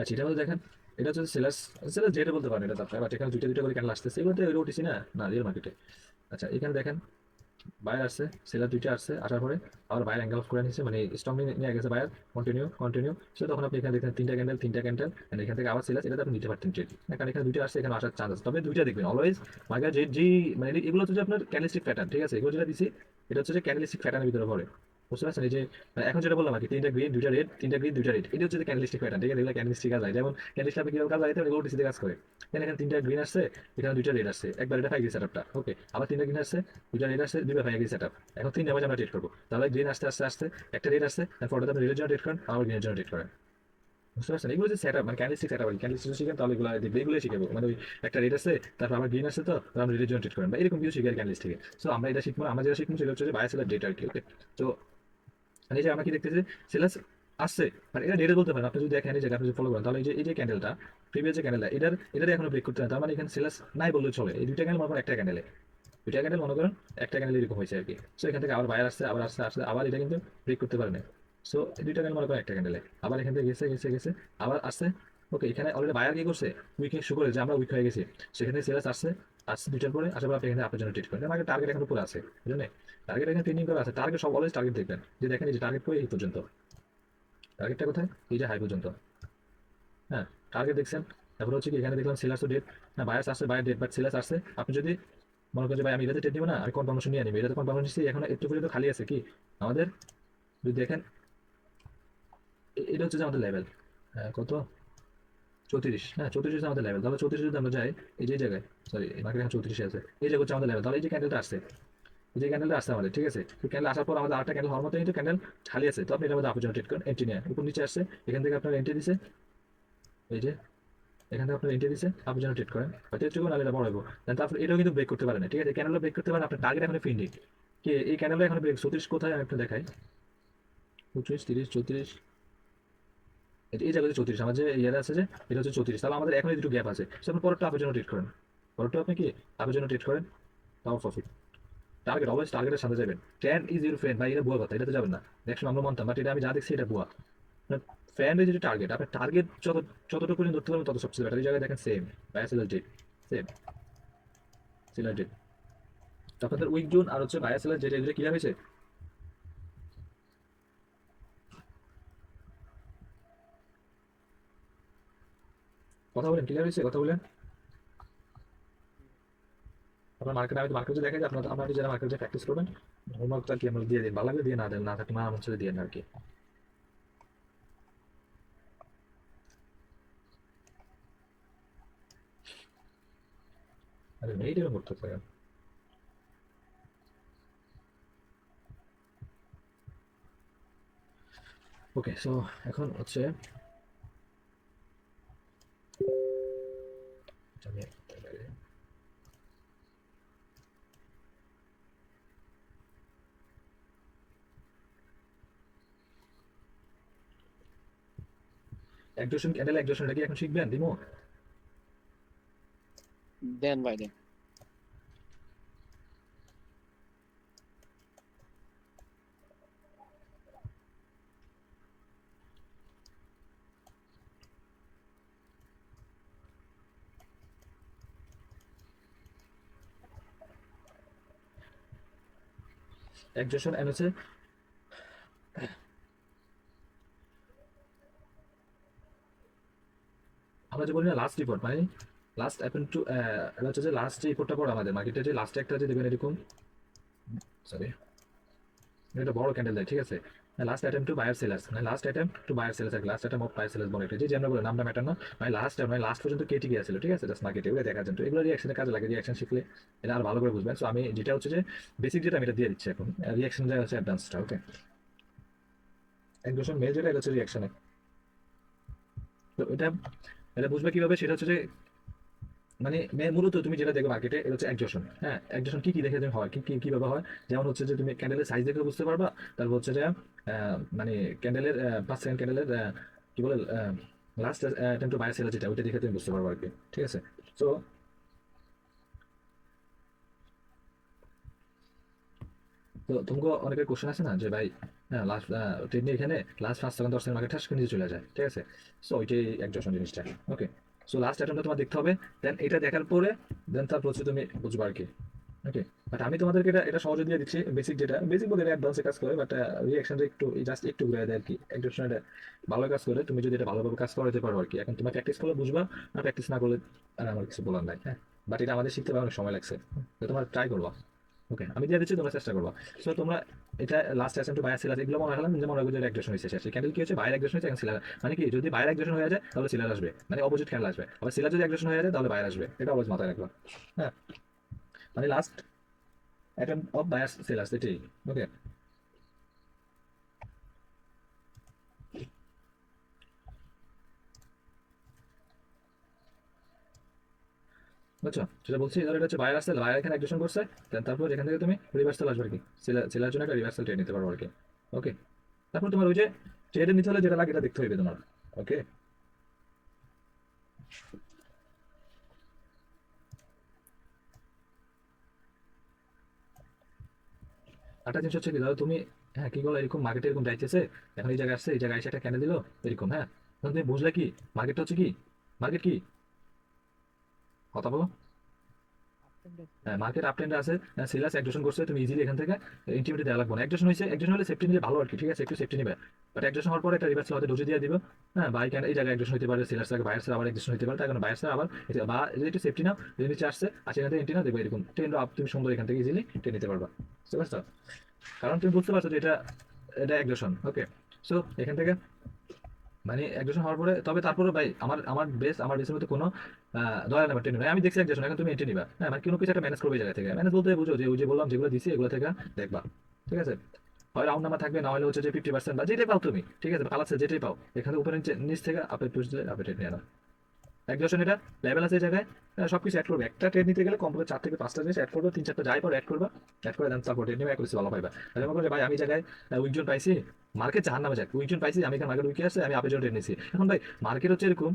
আচ্ছা এটা মধ্যে দেখেন, এটা হচ্ছে সেলার্স, সেলার্স যেটা বলতে পারেন এটা তারপরে, বাট এখানে দুইটা দুইটা করে ক্যান্ডেল আসতেছে, এগুলোতে ওটিসি না, না রিয়েল মার্কেটে। আচ্ছা এখানে দেখেন বায়ার আসছে, সেলার দুইটা আসছে, আসার পরে আবার বায়ার অ্যাঙ্গেল অফ করে নিচ্ছে, মানে স্ট্রংলি নিয়ে গেছে বায়ার, কন্টিনিউ কন্টিনিউ। সো তখন আপনি এখানে দেখেন তিনটা ক্যান্ডেল তিনটা ক্যান্ডেল, এখান থেকে আবার সেলার, এটাতে আপনি নিতে পারতেন ট্রেড, কারণ এখানে দুইটা আসছে, এখানে আসার চান্স আছে। তবে দুইটা দেখবেন অলওয়েজ মার্কেট যে যে মানে এগুলো হচ্ছে যে আপনার ক্যান্ডেলস্টিক প্যাটার্ন, ঠিক আছে, এগুলো যেটা দিছি এটা হচ্ছে যে ক্যান্ডেলস্টিক প্যাটার্নের ভিতরে পড়ে, বুঝতে পারছেন? এই যে মানে এখন যেটা বললাম আর কি, তিনটা গ্রিন দুইটা রেড, তিনটা গ্রিন দুইটা রেড, এটা হচ্ছে যে ক্যান্ডেলস্টিক প্যাটার্ন, ঠিক আছে, এগুলো ক্যান্ডেলস্টিক কাজ হয়, যেমন ক্যান্ডেলস্টিক আপনি কিভাবে কাজ হয় এগুলো ওটিসিতে কাজ করে। এখানে তিনটা গ্রিন আসছে, এখানে দুইটা রেড আসছে, একবার এটা ফাইভ সেটআপটা ওকে, আবার তিনটা গ্রিন আসছে, দুইটা রেড আসছে, দুইবার ফাইভ সেটআপ। এখন তিন নাম্বার আমরা ট্রেড করবো, তাহলে গ্রিন আসতে আসতে আসতে একটা রেড আসছে, তারপরে আপনি রেডের জন্য ট্রেড করেন, আবার গ্রিনের জন্য ট্রেড করেন, বুঝতে পারছেন? এগুলো যে সেটআপ মানে ক্যান্ডেলস্টিক সেটআপ, ক্যান্ডেলস্টিক শিখেন তাহলে এগুলো দেখবে, এগুলো শিখাবো, মানে ওই একটা রেড আছে তারপর আবার গ্রিন আসছে, তো তারপর আমরা রেডের জন্য ট্রেড করেন বা এরকম কিছু শিখে ক্যান্ডেলস্টিকে। সো আমরা এটা শিখবো, আমরা যেটা শিখবো সেটা হচ্ছে যে বায়ার সেলার ডেটা আর কি, ওকে। তো মানে এই যে আমরা কি দেখতেছি, সেলার্স আসছে, মানে এটা ডেটে বলতে পারেন, আপনি যদি দেখেন এই যে আপনি যদি ফলো করেন, তাহলে এই যে ক্যান্ডেলটা, প্রিভিয়াস যে ক্যান্ডেলটা, এটার এখনো ব্রেক করতে হয়, তার মানে এখানে সেলার্স নাই বললে চলে। এই দুইটা ক্যান্ডেল মনে করেন একটা ক্যান্ডেলে, দুইটা ক্যান্ডেল মনে করেন একটা ক্যান্ডেল এরকম হয়েছে আর কি। সো এখান থেকে আবার বায়ার আসছে, আবার আসছে আসছে, আবার এটা কিন্তু ব্রেক করতে পারে না। সো দুইটা ক্যান্ডেল মনে করেন একটা ক্যান্ডেলে, আবার এখান থেকে গেছে গেছে গেছে, আবার আসছে, ওকে। এখানে অলরেডি বায়ার কি করছে, উইকে শু করে যে আমরা উইক হয়ে গেছি, সেখানে সেলার্স আসছে, আসছে দুইটার পরে আসার পর আপনি এখানে আপনার জন্য ট্রিট করেন, আমাকে টার্গেট এখন উপরে আছে, বুঝলেন? টার্গেট এখানে ট্রেনিং করা আছে, টার্গেট সব অলওয়েজ টার্গেট দেখবেন, যে দেখেন এই যে টার্গেট করে এই পর্যন্ত, টার্গেটটা কোথায়, এই যে হাই পর্যন্ত, হ্যাঁ টার্গেট দেখছেন। তারপর হচ্ছে কি এখানে দেখলাম সেলার্স ডেট, না বায়ার্স আসছে, বায়ার ডেট বাট সেলার্স আসছে। আপনি যদি মনে করেন যে ভাই আমি এটাতে ট্রেড নিবো না, আমি কনফার্মেশন নিয়ে নিবো, এটাতে কনফার্মেশন নিচ্ছি, এখন একটু পর্যন্ত খালি আছে কি আমাদের, যদি দেখেন এটা হচ্ছে যে আমাদের লেভেল কত 34, হ্যাঁ 34 হচ্ছে আমাদের লেভেল। তাহলে 34 যদি আমরা যাই, এই যে জায়গায়, সরি মার্কেট এখন 34 আছে, এই জায়গা হচ্ছে আমাদের লেভেল। তাহলে এই যে ক্যান্ডেলটা আসছে, এই যে ক্যান্ডেলটা আসছে আমাদের, ঠিক আছে, ক্যান্ডেল আসার পর আমাদের আরেকটা ক্যান্ডেল হওয়ার মতো কিন্তু ক্যান্ডেল খালি আছে, তো আপনি এটার মধ্যে অপরচুনিটি ট্রেড করেন, এন্ট্রি নিয়ে উপর নিচে আসছে, এখান থেকে আপনার এন্ট্রি দিছে, এই যে এখান থেকে আপনার এন্ট্রি দিছে, আপনি যেন ট্রেড করেন হয়তো একটু না, এটা বড় হবো। তারপর এটাও কিন্তু ব্রেক করতে পারে না, ঠিক আছে, ক্যান্ডেলও ব্রেক করতে পারেন, আপনার টার্গেট এখন ফিন্ডিং কি, এই ক্যান্ডেলও এখন ব্রেক 34 কোথায় আমি একটু দেখাই, 35 30 34, এই জায়গায় 34 আমার যে ইয়ার আছে যে এটা হচ্ছে 34, তাহলে আমাদের এখন দুটো গ্যাপ আছে। সো আপনি পরেরটা আপের জন্য ট্রেড করেন, পরেরটা আপনি কি আপের জন্য ট্রেড করেন, তাও প্রফিট। টার্গেট অলওয়েজ টার্গেটের সাথে যাবেন, ট্রেন্ড ইজ ইউর ফ্রেন্ড ভাই, এটা ভুয়া কথা, এটাতে যাবেন না, দেখুন আমরা মানতাম, বাট এটা আমি যা দেখছি এটা ভুয়া। ফ্রেন্ড ইজ টার্গেট, আপনার টার্গেট যতটুকু পর্যন্ত ধরতে পারবেন তত সবচেয়ে বেটার। এই জায়গায় দেখেন same buyer seller dead, same seller dead, তো আপনাদের উইক জোন আর হচ্ছে বায়ার সেলার ডেট, এগুলো ক্লিয়ার হয়েছে? কথা বলেন, ক্লিয়ার হয়েছে কথা বলেন? আপনার মার্কেট, আমি মার্কেটে দেখা যায় আপনার, আপনারা যারা মার্কেটে প্র্যাকটিস করবেন, হোমওয়ার্কটা কি আমরা দিয়ে দিন, ভালো লাগলে দিয়ে না দেন, না থাকলে না আমার সাথে দিয়ে না আর কি। আরে এইটাও করতে পারেন। ওকে সো এখন হচ্ছে আমি একজোশন ক্যান্ডেল, একজোশন এটা কি এখন শিখবেন দিমো? দেন ভাই দেন। একজোশন এন্ড হচ্ছে আমরা যে বলি না লাস্ট রিপোর্ট, মানে লাস্ট অ্যাপেন টু, এটা হচ্ছে যে লাস্ট যে রিপোর্টটা পড়ে আমাদের মার্কেটে, যে লাস্টে একটা যে দেবেন এরকম, সরি এটা বড় ক্যান্ডেল দেয়, ঠিক আছে, last attempt to buyer sellers, মানে last attempt to buyer sellers, last attempt of buyer sellers বলে এটা, যে আমরা বলে নামটা ম্যাটার না, মানে লাস্ট, মানে লাস্ট পর্যন্ত কে টিকে আছে, ঠিক আছে, জাস্ট মার্কেটে এগুলো দেখার জন্য। তো এগুলো রিঅ্যাকশনের কাজে লাগে, রিঅ্যাকশন শিখলে এটা আর ভালো করে বুঝবেন। সো আমি যেটা হচ্ছে যে বেসিক যেটা আমি এটা দিয়ে দিচ্ছি এখন, রিঅ্যাকশন যা হচ্ছে অ্যাডভান্সটা, ওকে। একদম মেল যেটা এটা হচ্ছে রিঅ্যাকশনে, তো এটা এটা বুঝবে কিভাবে, সেটা হচ্ছে যে মানে মূলত তুমি যেটা দেখো মার্কেটে এটা হচ্ছে একজোশন, হ্যাঁ একজোশন কি কি দেখে তুমি হয়, কি কি কিভাবে হয়, যেমন হচ্ছে যে তুমি ক্যান্ডেলের সাইজ দেখে বুঝতে পারবা, তারপর হচ্ছে যে মানে ক্যান্ডেলের 5 সেকেন্ড ক্যান্ডেলের কি বলে last attempt to buyer seller, যেটা ওইটা দেখে তুমি বুঝতে পারবা আর কি, ঠিক আছে। সো তো তোমাকে অনেকের কোশ্চেন আছে না যে ভাই হ্যাঁ লাস্ট ট্রেড নিয়ে এখানে লাস্ট 5 সেকেন্ড 10 সেকেন্ড মার্কেট ঠাস করে নিচে চলে যায়, ঠিক আছে। সো ওইটাই একজোশন জিনিসটা। ওকে, সো লাস্ট অ্যাটেম্পটা তোমার দেখতে হবে, দেন এটা দেখার পরে দেন তারপর হচ্ছে তুমি বুঝবা আর কি। ওকে, বাট আমি তোমাদেরকে এটা সহজে দিয়ে দিচ্ছি, বেসিক যেটা বেসিক বলতে অ্যাডভান্সে কাজ করে, বাট রিয়াকশনটা একটু জাস্ট একটু ঘুরে দেয় আর কি। একজোশন এটা ভালো কাজ করে, তুমি যদি এটা ভালোভাবে কাজ করাতে পারো আর কি। এখন তোমার প্র্যাকটিস করলে বুঝবা, আর প্র্যাকটিস না করলে আর আমার কিছু বলার নাই। হ্যাঁ, বাট এটা আমাদের শিখতে অনেক সময় লাগছে, তো তোমরা ট্রাই করবা। ওকে, আমি দিয়ে দিচ্ছি, তোমরা চেষ্টা করবা। সো তোমরা এটা লাস্ট অ্যাসেম্পট বায়ার সিলার এগুলো মনে রাখলাম, যে মনে রাখবো যে অ্যাগ্রেশন হয়েছে শেষ। ক্যান্ডেল কি হচ্ছে, বায়ার অ্যাগ্রেশন হয়েছে, এখন সিলার মানে কি, যদি বায়ার অ্যাগ্রেশন হয়ে যায় তাহলে সিলার আসবে, মানে অপোজিট ক্যান্ডেল আসবে। আবার সিলার যদি অ্যাগ্রেশন হয়ে যায় তাহলে বায়ার আসবে, এটা অলওয়েজ মাথায় রাখবা। হ্যাঁ, মানে last attempt of buyer sellers এটাই। ওকে, বুঝছো সেটা বলছি। ধর এটা হচ্ছে বায়ার আসছে, বায়ার এখানে অ্যাগ্রেশন করছে, then তারপর এখান থেকে তুমি রিভার্সাল আসবে আর কি, সেলার জন্য একটা রিভার্সাল ট্রেড নিতে পারবো আর কি। ওকে, তারপর তোমার ওই যে ট্রেডে নিতে হলে যেটা লাগে এটা দেখতে হবে তোমার। ওকে, একটা জিনিস হচ্ছে কি, ধরো তুমি হ্যাঁ কি বলো, এরকম মার্কেটে এরকম যাইতেছে, এখন এই জায়গায় আসছে, এই জায়গায় এসে একটা ক্যান্ডেল দিল এরকম, হ্যাঁ, তখন তুমি বুঝলে কি মার্কেটটা হচ্ছে কি, মার্কেট কি, কথা বলো। হ্যাঁ, মার্কেট আপ ট্রেন্ডে আছে, সেলার্স অ্যাগ্রেশন করছে, তুমি ইজিলি এখান থেকে ইন্টিমেটে দেওয়া লাগবে না। অ্যাগ্রেশন হয়েছে, অ্যাগ্রেশন হলে সেফটি নিলে ভালো আর কি, ঠিক আছে, একটু সেফটি নিবে। বাট অ্যাগ্রেশন হওয়ার পরে একটা রিভার্সাল হয়তো ডোজে দিয়ে দিবে। হ্যাঁ, বাই ক্যান্ডেল এই জায়গায় অ্যাগ্রেশন হতে পারে, সেলার্স আগে বায়ার্সের আবার অ্যাগ্রেশন হতে পারে, তার কারণে বায়ার্সের আবার বা একটু সেফটি নাও, যদি নিচে আসছে আছে এখান থেকে এন্ট্রি নাও, দেখবে এরকম ট্রেন্ড আপ তুমি সুন্দর এখান থেকে ইজিলি ট্রেন নিতে পারবা, বুঝতে পারছো। কারণ তুমি বুঝতে পারছো যে এটা এটা অ্যাগ্রেশন। ওকে, সো এখান থেকে মানে অ্যাগ্রেশন হওয়ার পরে, তবে তারপরে ভাই আমার আমার বেসের মধ্যে কোনো দয়া নেবার ট্রেন নেই। আমি দেখছি অ্যাগ্রেশন, এখন তুমি এন্ট্রি নিবা, হ্যাঁ, মানে কোনো কিছু একটা ম্যানেজ করবে এই জায়গা থেকে। ম্যানেজ বলতে বুঝো যে ওই যে বললাম যেগুলো দিছি এগুলো থেকে দেখবা, ঠিক আছে। হয় রাউন্ড নাম্বার থাকবে, না হলে হচ্ছে যে 50% বা যেটাই পাও তুমি, ঠিক আছে, কালাচ্ছে যেটাই পাও, এখানে উপরে নিচ থেকে আপে পুশ দিলে আপে ট্রেড নিয়ে নাও। অ্যাগ্রেশন এটা লেভেল আছে এই জায়গায়, সবকিছু অ্যাড করবে। একটা ট্রেড নিতে গেলে কমপক্ষে 4 থেকে 5টা জিনিস অ্যাড করবে, 3-4টা যাই পর অ্যাড করবা, অ্যাড করে দেন তারপর ট্রেড নিবে, অ্যাকুরেসি ভালো পাইবা। যেমন করে ভাই আমি জায়গায় উইকজন পাইছি, মার্কেট জাহান নামে যাক, উইকজন পাইছি আমি, এখানে মার্কেট উইকে আছে, আমি আপের জন্য ট্রেড নিয়েছি। এখন ভাই মার্কেট হচ্ছে এরকম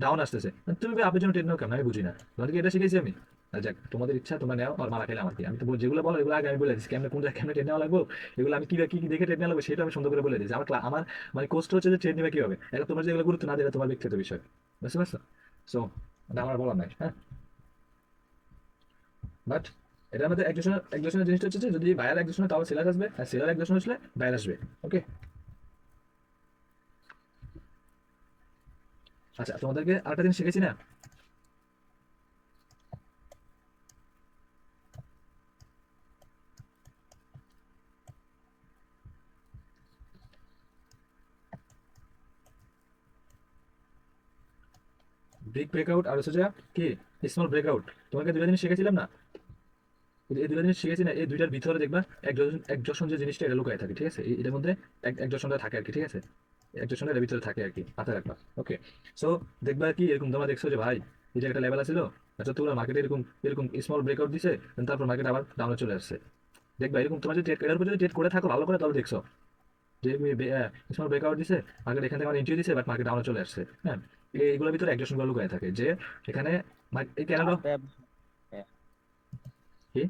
ডাউন আসতেছে, তুমি ভাই আপের জন্য ট্রেড নাও কেমন, আমি বুঝি না। তোমাদেরকে এটা শিখেছি আমি। যাক, তোমাদের ইচ্ছা, তোমরা নাও, আর মারা খেলে আমার কি, আমি তো যেগুলো বলো এগুলো আগে আমি বলে দিচ্ছি, কেমন কোন জায়গায় কেমন ট্রেড নেওয়া লাগবে, এগুলো আমি কি কি কি দেখে ট্রেড নেওয়া লাগবে সেটা আমি সুন্দর করে বলে দিচ্ছি। আমার মানে কোর্সটা হচ্ছে যে ট্রেড নেবে কি হবে, এখন তোমরা যেগুলো গুরুত্ব না দিলে তোমার ব্যক্তিগত বিষয়, বুঝতে পারছো। সো এটা আমার বলার নাই। হ্যাঁ, বাট এটার মধ্যে একজনের জিনিসটা হচ্ছে যে যদি বায়ার একজন হয় তাহলে সেলার আসবে, আর সেলার একজন আসলে বায়ার আসবে। ওকে, আচ্ছা তোমাদেরকে আরেকটা জিনিস শিখেছি না, বিগ ব্রেকআউট আর হচ্ছে যে কি স্মল ব্রেকআউট। তোমাকে দুটো জিনিস শিখেছিলাম না, এই দুটো জিনিস শিখেছি না, এই দুইটার ভিতরে দেখবা একজন যে জিনিসটা এটা লুকায় থাকে, ঠিক আছে, এটার মধ্যে একজনটা থাকে আর কি, ঠিক আছে, একজনটা এর ভিতরে থাকে আর কি, মাথায় রাখবা। ওকে, সো দেখবা কি এরকম তোমরা দেখছো যে ভাই এই যে একটা লেভেল আছিল, আচ্ছা তোমরা মার্কেটে এরকম এরকম স্মল ব্রেকআউট দিছে, তারপর মার্কেট আবার ডাউনে চলে আসছে। দেখবা এরকম তোমরা যদি এর উপর যদি ট্রেড করে থাকো ভালো করে, তাহলে দেখছো যে স্মল ব্রেকআউট দিছে, মার্কেট এখান থেকে আমার এন্ট্রি দিছে, বাট মার্কেট ডাউনে চলে আসছে। হ্যাঁ, এইগুলোর ভিতরে একজন গুলো লুকায় থাকে, যে এখানে এই ক্যানাডা কি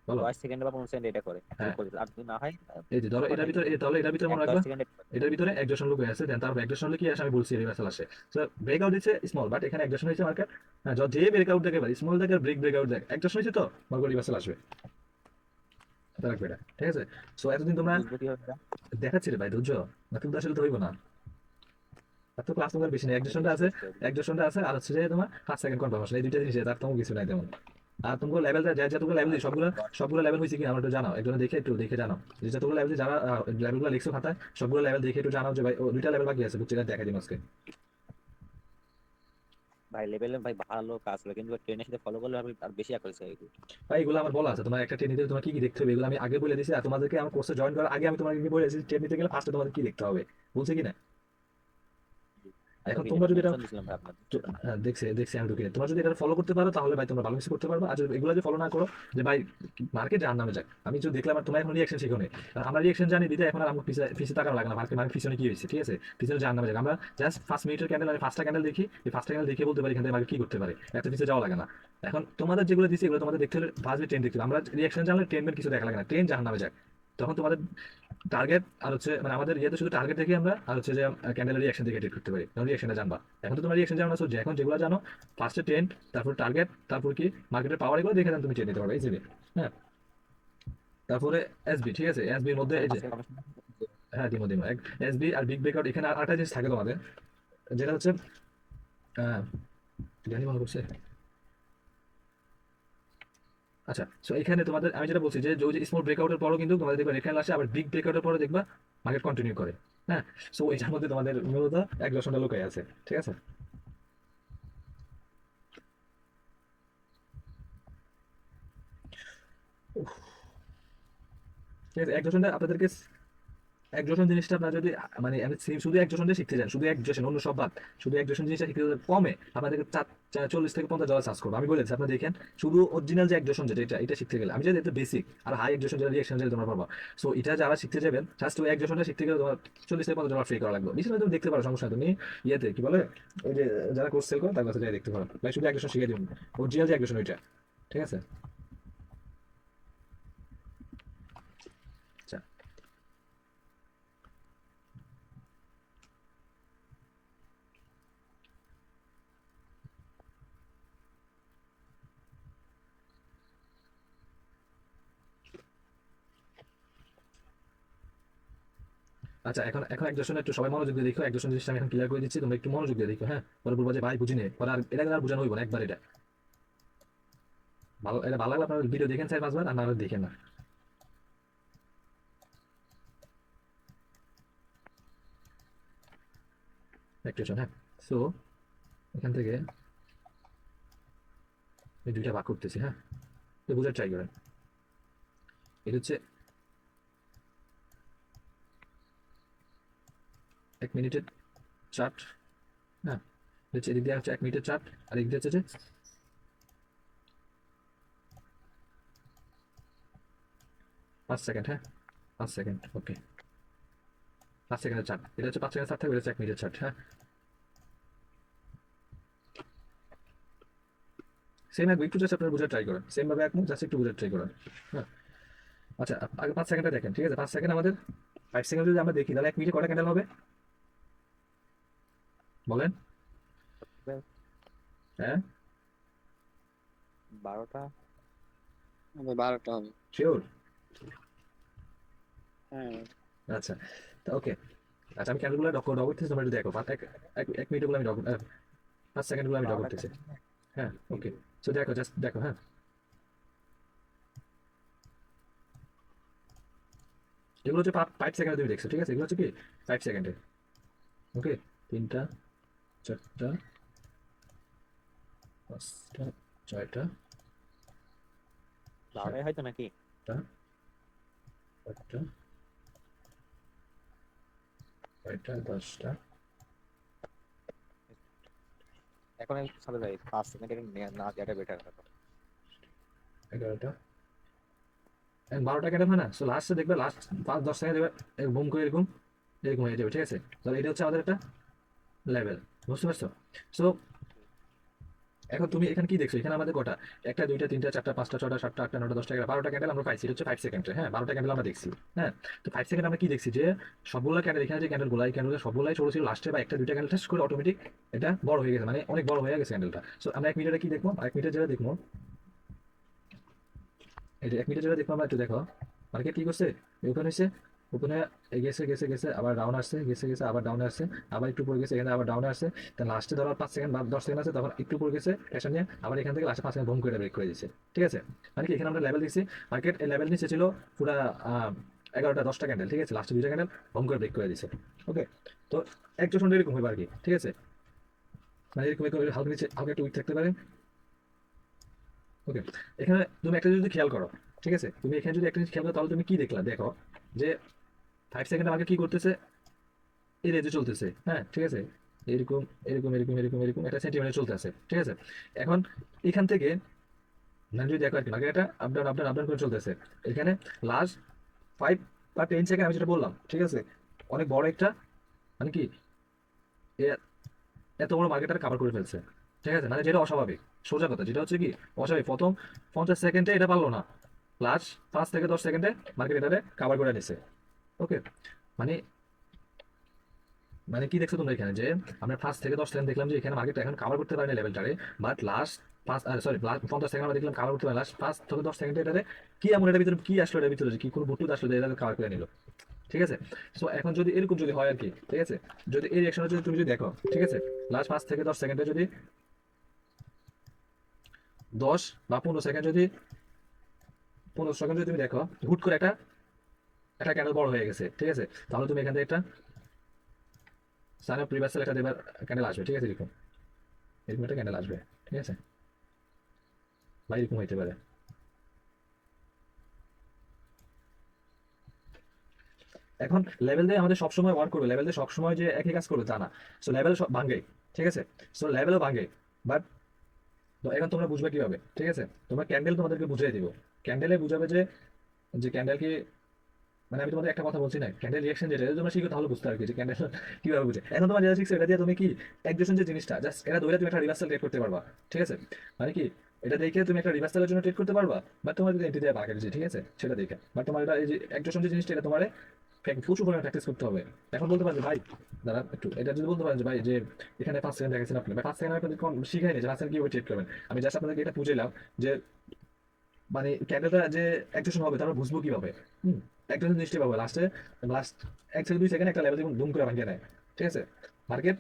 বলো, 10 সেকেন্ড বা 15 সেকেন্ড এটা করে হ্যাঁ, করে দিল। আর যদি না হয় এই যে ধরো এটার ভিতরে তাহলে এটার ভিতরে মনে 10 রাখবা, সেকেন্ড এটার ভিতরে একজন লোক আছে, দেন তারপর একজন হলে কি আসে আমি বলছি রিভার্সাল আসে। তো ব্রেকআউট দিচ্ছে স্মল, বাট এখানে একজন হয়েছে মার্কেট, হ্যাঁ, যে ব্রেকআউট দেখে ভাই স্মল দেখে ব্রেকআউট দেখ একজন হয়েছে, তো মার্কেট রিভার্সাল আসবে, এটা রাখবে এটা, ঠিক আছে। সো এতদিন তোমরা বুঝবো কি হবে? দেখাচ্ছিলে ভাই ধৈর্য, না কিন্তু আসলে তো হইব না, এত ক্লাস তোমার বেশি নেই, একজনটা আছে আর হচ্ছে যে তোমার 5 সেকেন্ড কনফার্মেশন, এই দুইটা জিনিস, তার তেমন কিছু নাই তেমন। আর তোমার লেভেল যতগুলো লেভেল দিই সবগুলো লেভেল হয়েছে কি আমার একটু জানাও, একজন দেখে জানাও যে যতগুলো লেভেল যারা লেভেলগুলো লিখছো খাতায় সবগুলো লেভেল দেখে একটু জানাও যে ভাই ও দুইটা লেভেল বাকি আছে, বুঝছি না, দেখা দিন আজকে। ভাই লেভেলে ভাই ভালো কাজ করে, কিন্তু ট্রেনের সাথে ফলো করলে আর বেশি আকর্ষণ হয়। ভাই এগুলো আমার বলা আছে, তোমার একটা ট্রেন নিতে তোমার কি কি দেখতে হবে এগুলো আমি আগে বলে দিয়েছি, আর তোমাদেরকে আমার কোর্সে জয়েন করার আগে আমি তোমাকে বলে দিয়েছি ট্রেন নিতে গেলে ফার্স্টে তোমাদের কি দেখতে হবে, বলছে কি না। এখন তোমরা যদি এটা দিছিলাম ভাই আপনাদের। দেখছি আমি ঢুকে, তোমরা যদি এটা ফলো করতে পারো তাহলে ভাই তোমরা ভালো কিছু করতে পারবে। আর যদি এগুলো যদি ফলো না করো, যে ভাই মার্কেট জাহান নামে যাক, আমি যদি দেখলাম আর তোমার এখন রিয়াকশন শিখো নেই, আমরা রিয়াকশন জানি দিতে, এখন আর আমাকে পিছিয়ে তাকানো লাগে না, মার্কেট পিছনে কি হয়েছে, ঠিক আছে, পিছনে জাহান নামে যাক, আমরা জাস্ট 5 মিনিটের ক্যান্ডেল, আমি 5টা ক্যান্ডেল দেখি, এই 5টা ক্যান্ডেল দেখে বলতে পারি এখান থেকে মার্কেট কি করতে পারে, এত পিছিয়ে যাওয়া লাগে না। এখন তোমাদের যেগুলো দিচ্ছি এগুলো তোমাদের দেখতে হলে ফার্স্টে ট্রেন দেখতে হবে, আমরা রিয়াকশন জানলে ট্রেন কিছু দেখা লাগে না, ট্রেন জাহান নামে যাক, তখন তোমাদের টার্গেট আর হচ্ছে মানে আমাদের ইয়েতে শুধু টার্গেট দেখে আমরা আর হচ্ছে যে ক্যান্ডেলের রিঅ্যাকশন দেখে ট্রিট করতে পারি, কারণ রিঅ্যাকশনটা জানবা। এখন তো তোমার রিঅ্যাকশন জানো না, সো এখন যেগুলো জানো ফার্স্টে ট্রেন্ড, তারপর টার্গেট, তারপর কি মার্কেটের পাওয়ার, এগুলো দেখে তুমি ট্রেড নিতে পারবে ইজিলি। হ্যাঁ, তারপরে এসবি, ঠিক আছে, এসবির মধ্যে এই যে হ্যাঁ দিমো দিমো এসবি আর বিগ ব্রেকআউট, এখানে আর একটা জিনিস থাকে তোমাদের, যেটা হচ্ছে জানি মনে করছে। আচ্ছা, সো এখানে তোমাদের আমি যেটা বলছি যে যে স্মল ব্রেকআউটের পরও কিন্তু তোমাদের দেখবা রেখান আসে, আবার বিগ ব্রেকআউটের পরও দেখবা মার্কেট কন্টিনিউ করে। হ্যাঁ, সো এটার মধ্যে তোমাদের মূলত এক দশটা লোকাই আছে, ঠিক আছে। উফ, ঠিক আছে, এক দশটা আপনাদেরকে একজোশন জিনিসটা আপনার যদি মানে আমি শুধু একজোশনটা শিখতে চান, শুধু একজোশন অন্য সব বাদ, শুধু একজোশন জিনিসটা শিখতে গেলে কমে আপনাদেরকে 40 থেকে $50 চার্জ করবো। আমি বলেছি আপনারা দেখেন, শুধু অরিজিনাল যে একজোশন যেটা এটা শিখতে গেলে আমি যদি এটা বেসিক আর হাই একজোশন যেটা রিঅ্যাকশন যেটা তোমরা পারবো। সো এটা যারা শিখতে যাবেন জাস্ট ওই একজোশনটা শিখতে গেলে তোমার $40 থেকে $50 ফ্রি করা লাগবে। বেশি তুমি দেখতে পারো, সমস্যা নেই। তুমি ইয়েতে কি বলে ওই যে যারা কোর্স সেল করে তার কাছে যাই দেখতে পারো, ভাই শুধু একজোশন শিখে দিন, অরিজিনাল যে একজোশন ওইটা, ঠিক আছে। আচ্ছা, আচ্ছা, এখন এখন একজনের একটু সবাই মনোযোগ দিয়ে দেখো, একজন জিনিসটা আমি এখন ক্লিয়ার করে দিচ্ছি, তোমরা একটু মনোযোগ দিয়ে দেখো। হ্যাঁ, পরে বলবো যে ভাই বুঝি নেই, পরে আর এটা আর বোঝানো হইব না একবার। এটা ভালো, এটা ভালো লাগলে আপনারা ভিডিও দেখেন 4-5 বার, আর না হলে দেখেন না। অ্যাক্টিভেশন, হ্যাঁ। সো এখান থেকে এই দুইটা ভাগ করতেছি, হ্যাঁ, তো বোঝার ট্রাই করেন। এটা হচ্ছে 1 মিনিটের চার্ট। হ্যাঁ, এটা হচ্ছে এদিক দিয়ে হচ্ছে 1 মিনিটের চার্ট, আর এদিক দিয়ে হচ্ছে যে 5 সেকেন্ড। হ্যাঁ, 5 সেকেন্ড, ওকে, 5 সেকেন্ডের চার্ট। এটা হচ্ছে 5 সেকেন্ড চার্ট থাকবে, এটা হচ্ছে 1 মিনিটের চার্ট। হ্যাঁ, সেম একটু জাস্ট আপনারা বোঝার ট্রাই করেন, সেম ভাবে একমুখ জাস্ট একটু বোঝার ট্রাই করেন। হ্যাঁ, আচ্ছা, আগে 5 সেকেন্ডটা দেখেন, ঠিক আছে। 5 সেকেন্ড আমাদের 5 সেকেন্ড যদি আমরা দেখি তাহলে 1 মিনিটে কটা ক্যান্ডেল হবে বলেন? হ্যাঁ, 12টা। 12টা হবে। শিওর? হ্যাঁ, আচ্ছা, তা ওকে। আচ্ছা, আমি ক্যান্ডেলগুলো ডক করতেছি, তোমরা একটু দেখো। 1 মিনিটগুলো আমি ডক, 5 সেকেন্ডগুলো আমি ডক 12টা করতেছি। হ্যাঁ, ওকে, সো দেখো, জাস্ট দেখো। হ্যাঁ, এগুলো হচ্ছে 5 সেকেন্ডে তুমি দেখছো, ঠিক আছে। এগুলো হচ্ছে কি 5 সেকেন্ডে, ওকে। 3টা, 4টা, 5টা, 6টা, 12টাই হয়তো নাকি? 7টা, 8টা, 9টা, 10টা, এখন আমি সাথে যাই 5 সেকেন্ড না দেওয়াটা বেটার। 11টা, 12টা ক্যান্ডেল হয় না। সো লাস্টে দেখবে, লাস্ট 5-10 সেকেন্ড দেখবে বুম করে এরকম এরকম হয়ে যাবে, ঠিক আছে। তাহলে এটা হচ্ছে আমাদের একটা লেভেল, বুঝতে পারছো? সো এখন তুমি এখানে কি দেখছো, এখানে আমাদের কটা, 1টা, 2টা, 3টা, 4টা, 5টা, 6টা, 7টা, 8টা, 9টা, 10টা, 11টা, 12টা ক্যান্ডেল আমরা পাইছি। এটা হচ্ছে 5 সেকেন্ডে। হ্যাঁ, 12টা ক্যান্ডেল আমরা দেখছি। হ্যাঁ, তো 5 সেকেন্ড আমরা কি দেখছি যে সবগুলো ক্যান্ডেল, এখানে যে ক্যান্ডেলগুলো, এই ক্যান্ডেল সবগুলাই ছোট ছিল, লাস্টে বা 1টা 2টা ক্যান্ডেল টেস্ট করে অটোমেটিক এটা বড় হয়ে গেছে, মানে অনেক বড় হয়ে গেছে ক্যান্ডেলটা। সো আমরা 1 মিনিটে কি দেখবো, 1 মিনিটে যেটা দেখবো, এই যে 1 মিনিটে যেটা দেখবো আমরা, একটু দেখো মার্কেট কি করছে, ওপেন হয়েছে, ওপেনে গেছে গেছে গেছে, আবার ডাউন আসছে, গেছে গেছে, আবার ডাউনে আসছে, আবার একটু পরে গেছে, এখানে আবার ডাউনে আসছে। তার লাস্টে ধরো 5 সেকেন্ড বা 10 সেকেন্ড আছে, তখন একটু পরে গেছে প্রেশার নিয়ে, আবার এখান থেকে লাস্টে 5 সেকেন্ড বুম করে ব্রেক করে দিচ্ছে, ঠিক আছে। মানে কি এখানে আমরা লেভেল দিচ্ছি, মার্কেট এই লেভেল নিচে ছিল পুরা 11টা 10টা ক্যান্ডেল, ঠিক আছে। লাস্টে 2টা ক্যান্ডেল বুম করে ব্রেক করে দিচ্ছে, ওকে। তো একটু সন্ধ্যে এরকম হইবে আর কি, ঠিক আছে। মানে এরকম এরকম হালকা নিচে হালকা একটু উইক থাকতে পারে, ওকে। এখানে তুমি একটা যদি খেয়াল করো, ঠিক আছে, তুমি এখানে যদি একটা জিনিস খেয়াল করো, তাহলে তুমি কি দেখলা, দেখো যে 5 সেকেন্ড আমাকে কি করতেছে, এই রেঞ্জে চলতেছে। হ্যাঁ, ঠিক আছে, এরকম এরকম এরকম এরকম এরকম একটা সেন্টিমেন্টে চলতে আছে, ঠিক আছে। এখন এখান থেকে মানে যদি দেখো আর কি, মার্কেট একটা up down up down up down করে চলতেছে। এখানে লাস্ট 5 বা 10 সেকেন্ড আমি যেটা বললাম, ঠিক আছে, অনেক বড় একটা মানে কি এত বড় মার্কেটটা কাভার করে ফেলছে, ঠিক আছে। মানে যেটা অস্বাভাবিক, সোজা কথা, যেটা হচ্ছে কি অস্বাভাবিক, প্রথম 50 সেকেন্ডে এটা পারলো না, লাস্ট 5 থেকে 10 সেকেন্ডে মার্কেট এটারে কাভার করে নিছে, ওকে, মানে মানে কি দেখছো তোমরা এখানে যে আমরা 5 থেকে 10 সেকেন্ড দেখলাম যে এখানে মার্কেট এখন কাভার করতে পারে না লেভেলটারে, বাট লাস্ট 50 সেকেন্ড আমরা দেখলাম কাভার করতে পারে, লাস্ট 5 থেকে 10 সেকেন্ডে এটারে কি এমন এটার ভিতরে কি আসলো, এটার ভিতরে যে কি কোনো বুটুত আসলো যে এটা কাভার করে নিল। ঠিক আছে, সো এখন যদি এরকম যদি হয় আর কি, ঠিক আছে, যদি এই রিঅ্যাকশনটা যদি তুমি যদি দেখো, ঠিক আছে, লাস্ট 5 থেকে 10 সেকেন্ডে যদি 10 বা 15 সেকেন্ড যদি 15 সেকেন্ড যদি তুমি দেখো হুট করে একটা একটা ক্যান্ডেল বড় হয়ে গেছে, ঠিক আছে, তাহলে তুমি এখান থেকে একটা সাইন অফ রিভার্সাল একটা দেবার ক্যান্ডেল আসবে, ঠিক আছে, এরকম এরকম একটা ক্যান্ডেল আসবে, ঠিক আছে, বা এরকম হইতে পারে। এখন লেভেল দিয়ে আমাদের সবসময় ওয়ার্ক করবে, লেভেল দিয়ে সবসময় যে একই কাজ করবে তা না, সো লেভেল ভাঙে, ঠিক আছে, সো লেভেলও ভাঙে, বাট এখন তোমরা বুঝবে কিভাবে, ঠিক আছে, তোমরা ক্যান্ডেল তোমাদেরকে বুঝিয়ে দিব, ক্যান্ডেলে বুঝাবে যে যে ক্যান্ডেল কি, মানে আমি তোমাদের একটা কথা বলছি না, ক্যান্ডেল রিঅ্যাকশন যেটা এটা তোমরা শিখো তাহলে বুঝতে পারবে যে ক্যান্ডেল কিভাবে বুঝে। এখন তোমার যেটা শিখছো এটা দিয়ে তুমি কি একজোশন যে জিনিসটা জাস্ট এটা ধরে তুমি একটা রিভার্সাল ট্রেড করতে পারবা, ঠিক আছে, মানে কি এটা দেখে তুমি একটা রিভার্সালের জন্য ট্রেড করতে পারবা, বাট তোমার যদি এন্ট্রি দেয় মার্কেট, ঠিক আছে, সেটা দেখে, বাট তোমার এটা এই যে একজোশন যে জিনিসটা এটা তোমার প্রচুর পরিমাণে প্র্যাকটিস করতে হবে। এখন বলতে পারেন যে ভাই দাদা একটু এটা যদি বলতে পারেন যে ভাই যে এখানে 5 সেকেন্ড দেখেছেন আপনি, 5 সেকেন্ড আপনাদের শিখাইনি যে 5 সেকেন্ড কিভাবে ট্রেড করবেন, আমি জাস্ট আপনাদেরকে এটা বুঝাইলাম যে মানে ক্যান্ডেলটা যে একজোশন হবে তারপর বুঝবো কিভাবে, একজোশন জিনিসটা পাবো লাস্টে, লাস্ট 1 থেকে 2 সেকেন্ড একটা লেভেল দুম করে ভাঙিয়ে নেয়, ঠিক আছে, মার্কেট।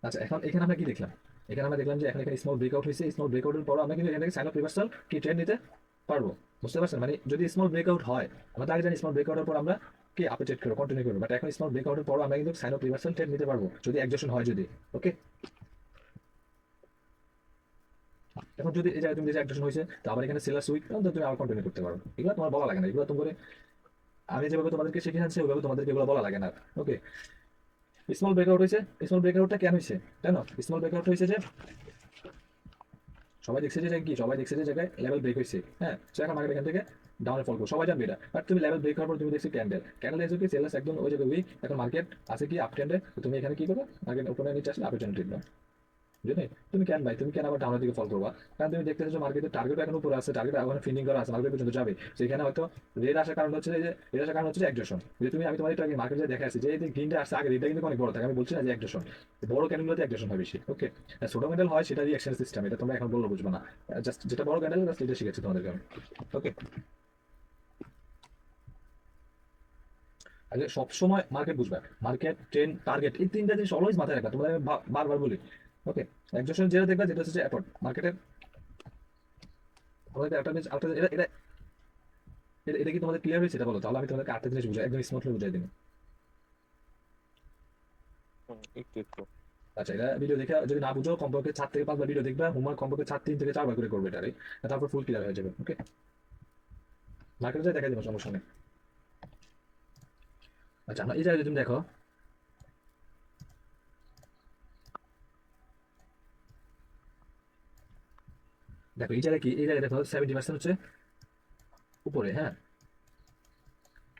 আচ্ছা এখন এখানে আমরা কি দেখলাম, এখানে আমরা দেখলাম যে এখানে স্মল ব্রেকআউট হয়েছে, স্মল ব্রেকআউটের পর আমরা কিন্তু এখান থেকে সাইন অফ রিভার্সাল কি ট্রেড নিতে পারবো, বুঝতে পারছেন, মানে যদি স্মল ব্রেকআউট হয় আমরা তো আগে জানি স্মল ব্রেকআউটের পর আমরা কি আপে ট্রেড করবো, কন্টিনিউ করবো, বাট এখন স্মল ব্রেকআউটের পর আমরা কিন্তু সাইন অফ রিভার্সাল ট্রেড নিতে পারবো যদি একজোশন হয় যদি। ওকে, এখন যদি এই জায়গায় তুমি যে একজোশন হয়েছে তো আবার এখানে সেলার সুইক তো তুমি আবার কন্টিনিউ করতে পারো, এগুলো তোমার বলা লাগে না, এগুলো তোমার আমি যেভাবে তোমাদেরকে শিখিয়েছি ওইভাবে তোমাদেরকে এগুলো বলা লাগে না। ওকে, স্মল ব্রেকআউট হয়েছে, স্মল ব্রেকআউটটা কেন হয়েছে জানো, স্মল ব্রেকআউট হয়েছে যে সবাই দেখছে যে কি, সবাই দেখছে যে জায়গায় লেভেল ব্রেক হয়েছে, হ্যাঁ, সো এখন মার্কেট এখান থেকে ডাউনে ফল করবে, সবাই জানবে এটা, বাট তুমি লেভেল ব্রেক হওয়ার পর তুমি দেখছো ক্যান্ডেল, ক্যান্ডেল দেখছো কি সেলার্স একদম ওই জায়গায় উইক, এখন মার্কেট আছে কি আপ ট্রেন্ডে, তুমি এখানে কি করবে, মার্কেট উপরে নিচে আসলে আপের জন্য ট্রেড নাও, বুঝলি, তুমি কেন ভাই তুমি কেন আবার ডাউনের দিকে ফল করবা, কারণ তুমি দেখতেছো যে মার্কেটের টার্গেট এখন উপরে আছে, টার্গেট এখন ফিন্ডিং করা আছে, মার্কেট পর্যন্ত যাবে, সেখানে হয়তো রেড আসার কারণ হচ্ছে যে রেড আসার কারণ হচ্ছে যে একজোশন, যে তুমি আমি তোমার একটু আগে মার্কেটে দেখা আছে যে এই গ্রিনটা আসছে আগে, রেডটা কিন্তু অনেক বড় থাকে, আমি বলছি না যে একজোশন, বড় ক্যান্ডেলগুলোতে একজোশন হয় বেশি। ওকে, ছোট ক্যান্ডেল হয় সেটা রিঅ্যাকশন সিস্টেম, এটা তোমরা এখন বললে বুঝবে না, জাস্ট যেটা বড় ক্যান্ডেল জাস্ট এটা শিখেছি তোমাদেরকে আমি। ওকে, আগে সবসময় মার্কেট বুঝবে, মার্কেট ট্রেন্ড টার্গেট এই তিনটা জিনিস অলওয়েজ মাথায় রাখবা, তোমরা আমি বারবার বলি। ওকে, একজোশন যেটা দেখবা যেটা হচ্ছে অ্যাপোর্ট মার্কেটের, তোমাদের একটা জিনিস আরেকটা এটা এটা এটা এটা কি তোমাদের ক্লিয়ার হয়েছে এটা বলো, তাহলে আমি তোমাদেরকে আরেকটা জিনিস বুঝাই, একদম স্মুথলি বুঝাই দিই। একটু একটু আচ্ছা, এটা ভিডিও দেখে যদি না বুঝো কমপক্ষে 4 থেকে 5 বার ভিডিও দেখবা, হোমওয়ার্ক কমপক্ষে 3 থেকে 4 বার করে করবে এটারে, তারপর ফুল ক্লিয়ার হয়ে যাবে। ওকে, মার্কেটে যাই দেখা দেবো, সমস্যা নেই। আচ্ছা আমরা এই জায়গায় যদি তুমি দেখো, দেখো এই জায়গায় কি, এই জায়গায় দেখো 70% হচ্ছে উপরে, হ্যাঁ,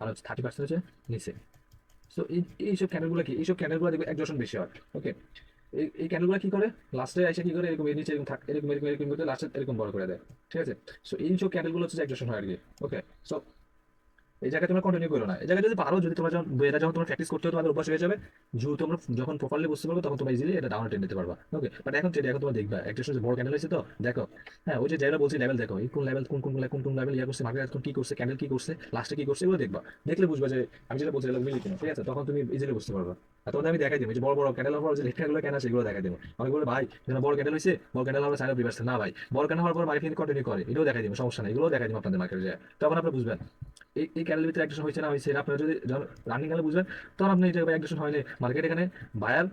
আর হচ্ছে 30% হচ্ছে নিচে, সো এইসব ক্যান্ডেলগুলো কি, এইসব ক্যান্ডেলগুলো দেখবে একজোশন বেশি হয়। ওকে, এই ক্যান্ডেলগুলো কি করে লাস্টে এসে কি করে এরকম এর নিচে এরকম থাক এরকম এরকম এরকম করে লাস্টে এরকম বড় করে দেয়, ঠিক আছে, সো এইসব ক্যান্ডেলগুলো হচ্ছে একজোশন হয় আর কি। ওকে, সো এই জায়গায় তোমরা কন্টিনিউ করো না, এই জায়গায় যদি পারো, যদি তোমরা যখন এটা যখন তোমরা প্র্যাকটিস করতে হবে তোমাদের অভ্যাস হয়ে যাবে, যেহেতু তোমরা যখন প্রপারলি বুঝতে পারবে তখন তোমরা ইজিলি এটা ডাউন টেনে নিতে পারবা। ওকে, বাট এখন ট্রেড এখন তোমরা দেখবা একটা সময় বড় ক্যান্ডেল হয়েছে তো দেখো, হ্যাঁ, ওই যে যেটা বলছি লেভেল দেখো, এই কোন লেভেল কোন লেভেল ইয়া করছে মার্কেট, এখন কি করছে ক্যান্ডেল কি করছে লাস্টে কি করছে, এগুলো দেখবা, দেখলে বুঝবা যে আমি যেটা বলছি এগুলো মিলি কিনা, ঠিক আছে, তখন তুমি ইজিলি বুঝতে পারবা। আর তোমাদের আমি দেখাই দিব যে বড় বড় ক্যান্ডেল হওয়ার যে লেখাগুলো কেন আছে এগুলো দেখাই দেবো, আমি বলে ভাই যেন বড় ক্যান্ডেল হয়েছে, বড় ক্যান্ডেল আমরা সাইড অফ রিভার্স না ভাই, বড় ক্যান্ডেল হওয়ার পর মার্কেট কন্টিনিউ করে, এটাও দেখাই দিব, সমস্যা নেই, এগুলো দেখাই দিব আপনাদের মার্কেটে যায়, তখন আপনারা বুঝবেন এই ক্যান্ডেল ভিতরে একজন হয়েছে না হয়েছে, আপনারা যদি রানিং গেলে বুঝবেন, তখন আপনি এই জায়গায় একজন হয়নি মার্কেট এখানে বায়ার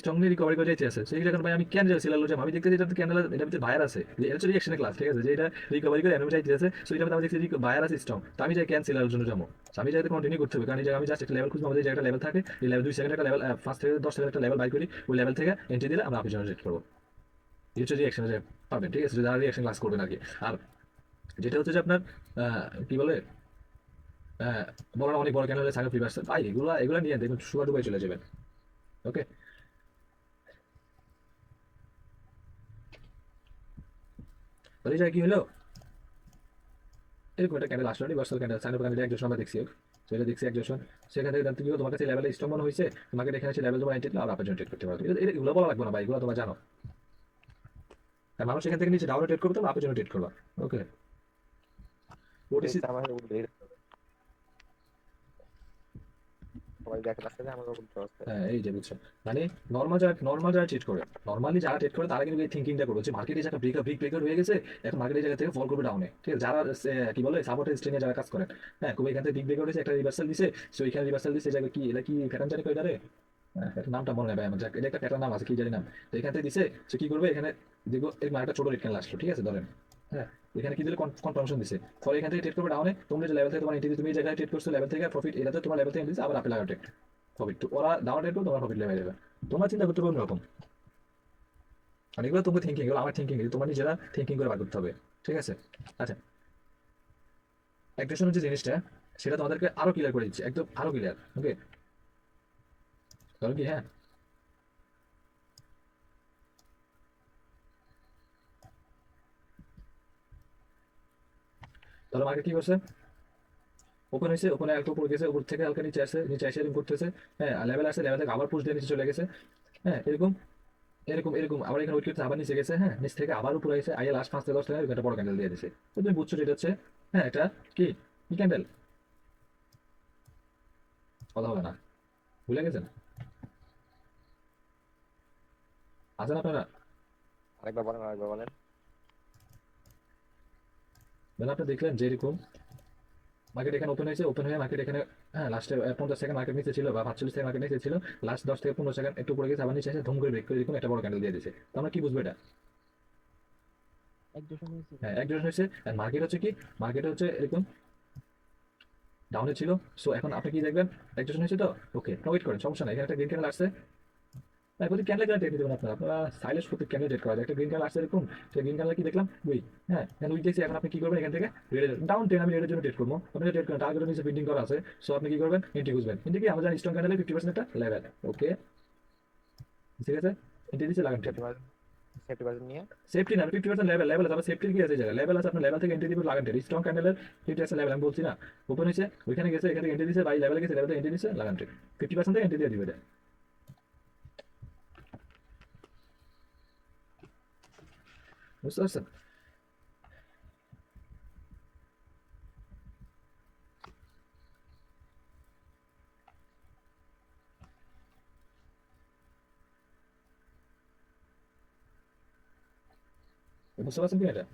স্ট্রংলি রিকভারি করে যাইতে আছে, সেই জায়গায় ভাই আমি কেন যাই সিলার লোজাম, আমি দেখতেছি এটা ক্যান্ডেল এটার ভিতরে বায়ার আছে, এটা হচ্ছে রিঅ্যাকশনের ক্লাস, ঠিক আছে, যে এটা রিকভারি করে এমন যাইতে আছে, সো এটা আমি দেখছি বায়ার আছে স্ট্রং, তো আমি যাই ক্যান সিলার জন্য যাবো, আমি যাইতে কন্টিনিউ করতে হবে, কারণ এই জায়গায় আমি জাস্ট একটা লেভেল খুঁজবো, আমাদের যে একটা লেভেল থাকে এই লেভেল 2 সেকেন্ড একটা লেভেল 5 থেকে 10 সেকেন্ড একটা লেভেল বাই করি, ওই লেভেল থেকে এন্ট্রি দিলে আমরা আপনি জেনারেট করবো, এই হচ্ছে রিঅ্যাকশনে যে পাবেন, ঠিক আছে, যারা রিঅ্যাকশন ক্লাস করবেন আর কি। আর যেটা হচ্ছে যে আপনার কি বলে বড় অনেক বড় ক্যান্ডেল সাইড অফ রিভার্স ভাই, এগুলো নিয়ে দেখবেন সুগার ডুবাই চলে যাবেন। ওকে, তাহলে এই জায়গায় কি হলো, এরকম একটা ক্যান্ডেল আসলো reversal candle sign of candle একজন আমরা দেখছি, এটা দেখছি একজন সেখান থেকে তুমি তোমার কাছে লেভেলে স্ট্রং মনে হয়েছে, তোমাকে এখানে এসে লেভেল তোমার এন্ট্রি আর আপনি ট্রেড করতে পারবে। এগুলো বলা লাগবে না ভাই, এগুলো তোমরা জানো। আর মানুষ এখান থেকে নিচে ডাউনে ট্রেড করবে, তো আপনি ট্রেড করবা। ওকে, ওটিসি আমার সবাই দেখে আসছে যে আমার উল্টো আছে। হ্যাঁ এই যে বুঝছো, মানে নর্মাল যারা ট্রেড করে, নর্মালি যারা ট্রেড করে তারা কিন্তু এই থিঙ্কিংটা করবে যে মার্কেটে যারা বিগ ব্রেকার হয়ে গেছে, এখন মার্কেটের জায়গা থেকে ফল করবে ডাউনে, ঠিক আছে। যারা কি বলে সাপোর্টের স্ট্রিং এ যারা কাজ করেন, হ্যাঁ খুব এখান থেকে বিগ ব্রেকার হয়েছে, একটা রিভার্সাল দিছে, সো এখানে রিভার্সাল দিছে, জায়গা কি এটা কি প্যাটার্ন জানি কই দাঁড়ে, একটা নামটা মনে নেই ভাই আমার, এটা একটা প্যাটার্ন নাম আছে কি জানি নাম। তো এখান থেকে দিছে, সে কি করবে এখানে দেখবো এই মার্কেটটা ছোট রেট কেন আসলো, ঠিক আছে ধরেন, হ্যাঁ এখানে কি দিলে কনফার্মেশন দিছে, ফলে এখান থেকে ট্রেড করবে ডাউনে, তোমরা যে লেভেল থেকে তোমার এন্ট্রি তুমি এই জায়গায় ট্রেড করছো লেভেল থেকে প্রফিট, এটাতে তোমার লেভেল থেকে দিছে আবার আপে লাগা ট্রেড প্রফিট, তো ওরা ডাউন ট্রেড করবে তোমার প্রফিট লেভেল যাবে। তোমরা চিন্তা করতে পারবে এরকম, মানে এগুলো তোমার থিঙ্কিং, এগুলো আমার থিঙ্কিং, তোমার নিজেরা থিঙ্কিং করে বার করতে হবে, ঠিক আছে। আচ্ছা, অ্যাগ্রেশনের যে জিনিসটা সেটা তোমাদেরকে আরো ক্লিয়ার করে দিচ্ছি, একদম আরো ক্লিয়ার। ওকে, ধরো কি, হ্যাঁ তাহলে মার্কেট কি করছে, ওপেন হয়েছে, ওপেনে একটু উপর গেছে, উপর থেকে হালকা নিচে আসে, নিচে এসে এরকম করতেছে, হ্যাঁ লেভেল আসে, লেভেল থেকে আবার পুশ দিয়ে নিচে চলে গেছে, হ্যাঁ এরকম এরকম এরকম আবার এখানে উইকেট আবার নিচে গেছে, হ্যাঁ নিচ থেকে আবার উপরে এসে আইএল লাস্ট 5 থেকে 10 টাকা একটা বড় ক্যান্ডেল দিয়ে দিছে। তো তুমি বুঝছো যে এটা হচ্ছে, হ্যাঁ এটা কি কি ক্যান্ডেল, কথা হবে না, ভুলে গেছেন, আছেন আপনারা, আরেকবার বলেন, আরেকবার বলেন। মানে আপনি দেখলেন যে এরকম মার্কেট এখানে ওপেন হয়েছে, ওপেন হয়ে মার্কেট এখানে, হ্যাঁ লাস্টে 50 সেকেন্ড মার্কেট নিচে ছিল বা 45 সেকেন্ড মার্কেট নিচে ছিল, লাস্ট 10 থেকে 15 সেকেন্ড একটু পরে গেছে, আবার নিচে এসে ধুম করে ব্রেক করে এরকম একটা বড় ক্যান্ডেল দিয়ে দিয়েছে। তো আমরা কি বুঝবো এটা, একদম হয়েছে। হ্যাঁ এক ডিরেকশন হয়েছে, আর মার্কেট হচ্ছে কি, মার্কেট হচ্ছে এরকম ডাউনে ছিল, সো এখন আপনি কি দেখবেন এক ডিরেকশন হয়েছে, তো ওকে ওয়েট করেন, সমস্যা নাই, এখানে একটা গ্রিন ক্যান্ডেল আসছে, তাই প্রতি ক্যান্ডেল ক্যান্ডেল টেক দেবেন আপনারা, আপনারা সাইলেন্স প্রতি ক্যান্ডেল টেক করা যায়, একটা গ্রিন ক্যান্ডেল আসছে এরকম, তো গ্রিন ক্যান্ডেল কি দেখলাম উই, হ্যাঁ এখানে উই দেখছি, এখন আপনি কি করবেন এখান থেকে ডাউন টেন, আমি রেডের জন্য ট্রেড করবো, আপনি ট্রেড করেন টার্গেটের নিচে বিল্ডিং করা আছে, সো আপনি কি করবেন এন্ট্রি খুঁজবেন, এন্ট্রি কি আমরা জানি স্ট্রং ক্যান্ডেলের 50% একটা লেভেল, ওকে ঠিক আছে, এন্ট্রি দিচ্ছে লাগান ট্রেড, সেফটি মার্জিন নিয়ে সেফটি না 50% লেভেল, লেভেল আছে, সেফটির কি আছে জায়গা, লেভেল আছে, আপনার লেভেল থেকে এন্ট্রি দিবেন লাগান ট্রেড, স্ট্রং ক্যান্ডেলের 50% লেভেল আমি বলছি না, ওপেন হয়েছে ওইখানে গেছে, এখানে এন্ট্রি দিছে, বাই লেভেলে গেছে, লেভেলে এন্ট্রি দিছে লাগান ট্রেড, 50% থেকে এন্ট্রি দিয়ে দিবে, বুঝতে পারছেন। বুঝতে পারছেন কি এটা,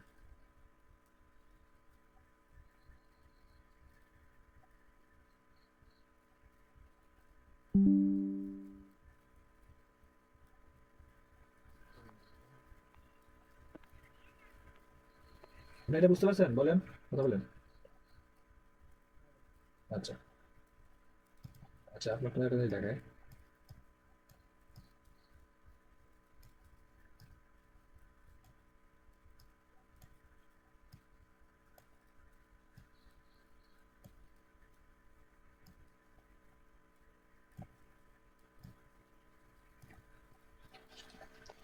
আপনি এটা বুঝতে পারছেন, বলেন কথা বলেন। আচ্ছা আচ্ছা, আপনার একটা জিনিস দেখায়,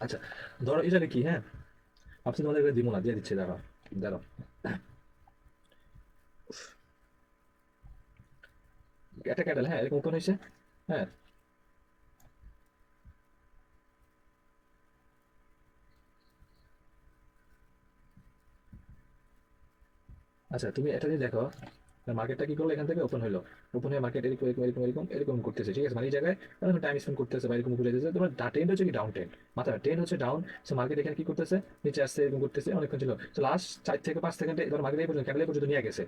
আচ্ছা ধরো এটা কি, হ্যাঁ আপনি তোমাদের দিব না, দিয়ে দিচ্ছে, দাঁড়াও দাঁড়াও, একটা ক্যান্ডেল হ্যাঁ এরকম ওপেন হয়েছে, হ্যাঁ আচ্ছা তুমি এটা দিয়ে দেখো, মার্কেটটা কি করলো, এখান থেকে ওপেন হলো, ওপেন হয়ে মার্কেট এরকম এরকম এরকম এরকম এরকম করতেছে, ঠিক আছে, মানে এই জায়গায় টাইম স্পেন্ড করতেছে বা এরকম ঘুরে যেতেছে, তোমার ট্রেন্ড হচ্ছে কি ডাউন ট্রেন্ড, মাথা ট্রেন্ড হচ্ছে ডাউন, সো মার্কেট এখানে কি করতেছে নিচে আসছে, এরকম করতেছে অনেকক্ষণ ছিল, তো লাস্ট 4 থেকে 5 সেকেন্ডে ধর মার্কেট এই পর্যন্ত ক্যান্ডেল পর্যন্ত নিয়ে গেছে,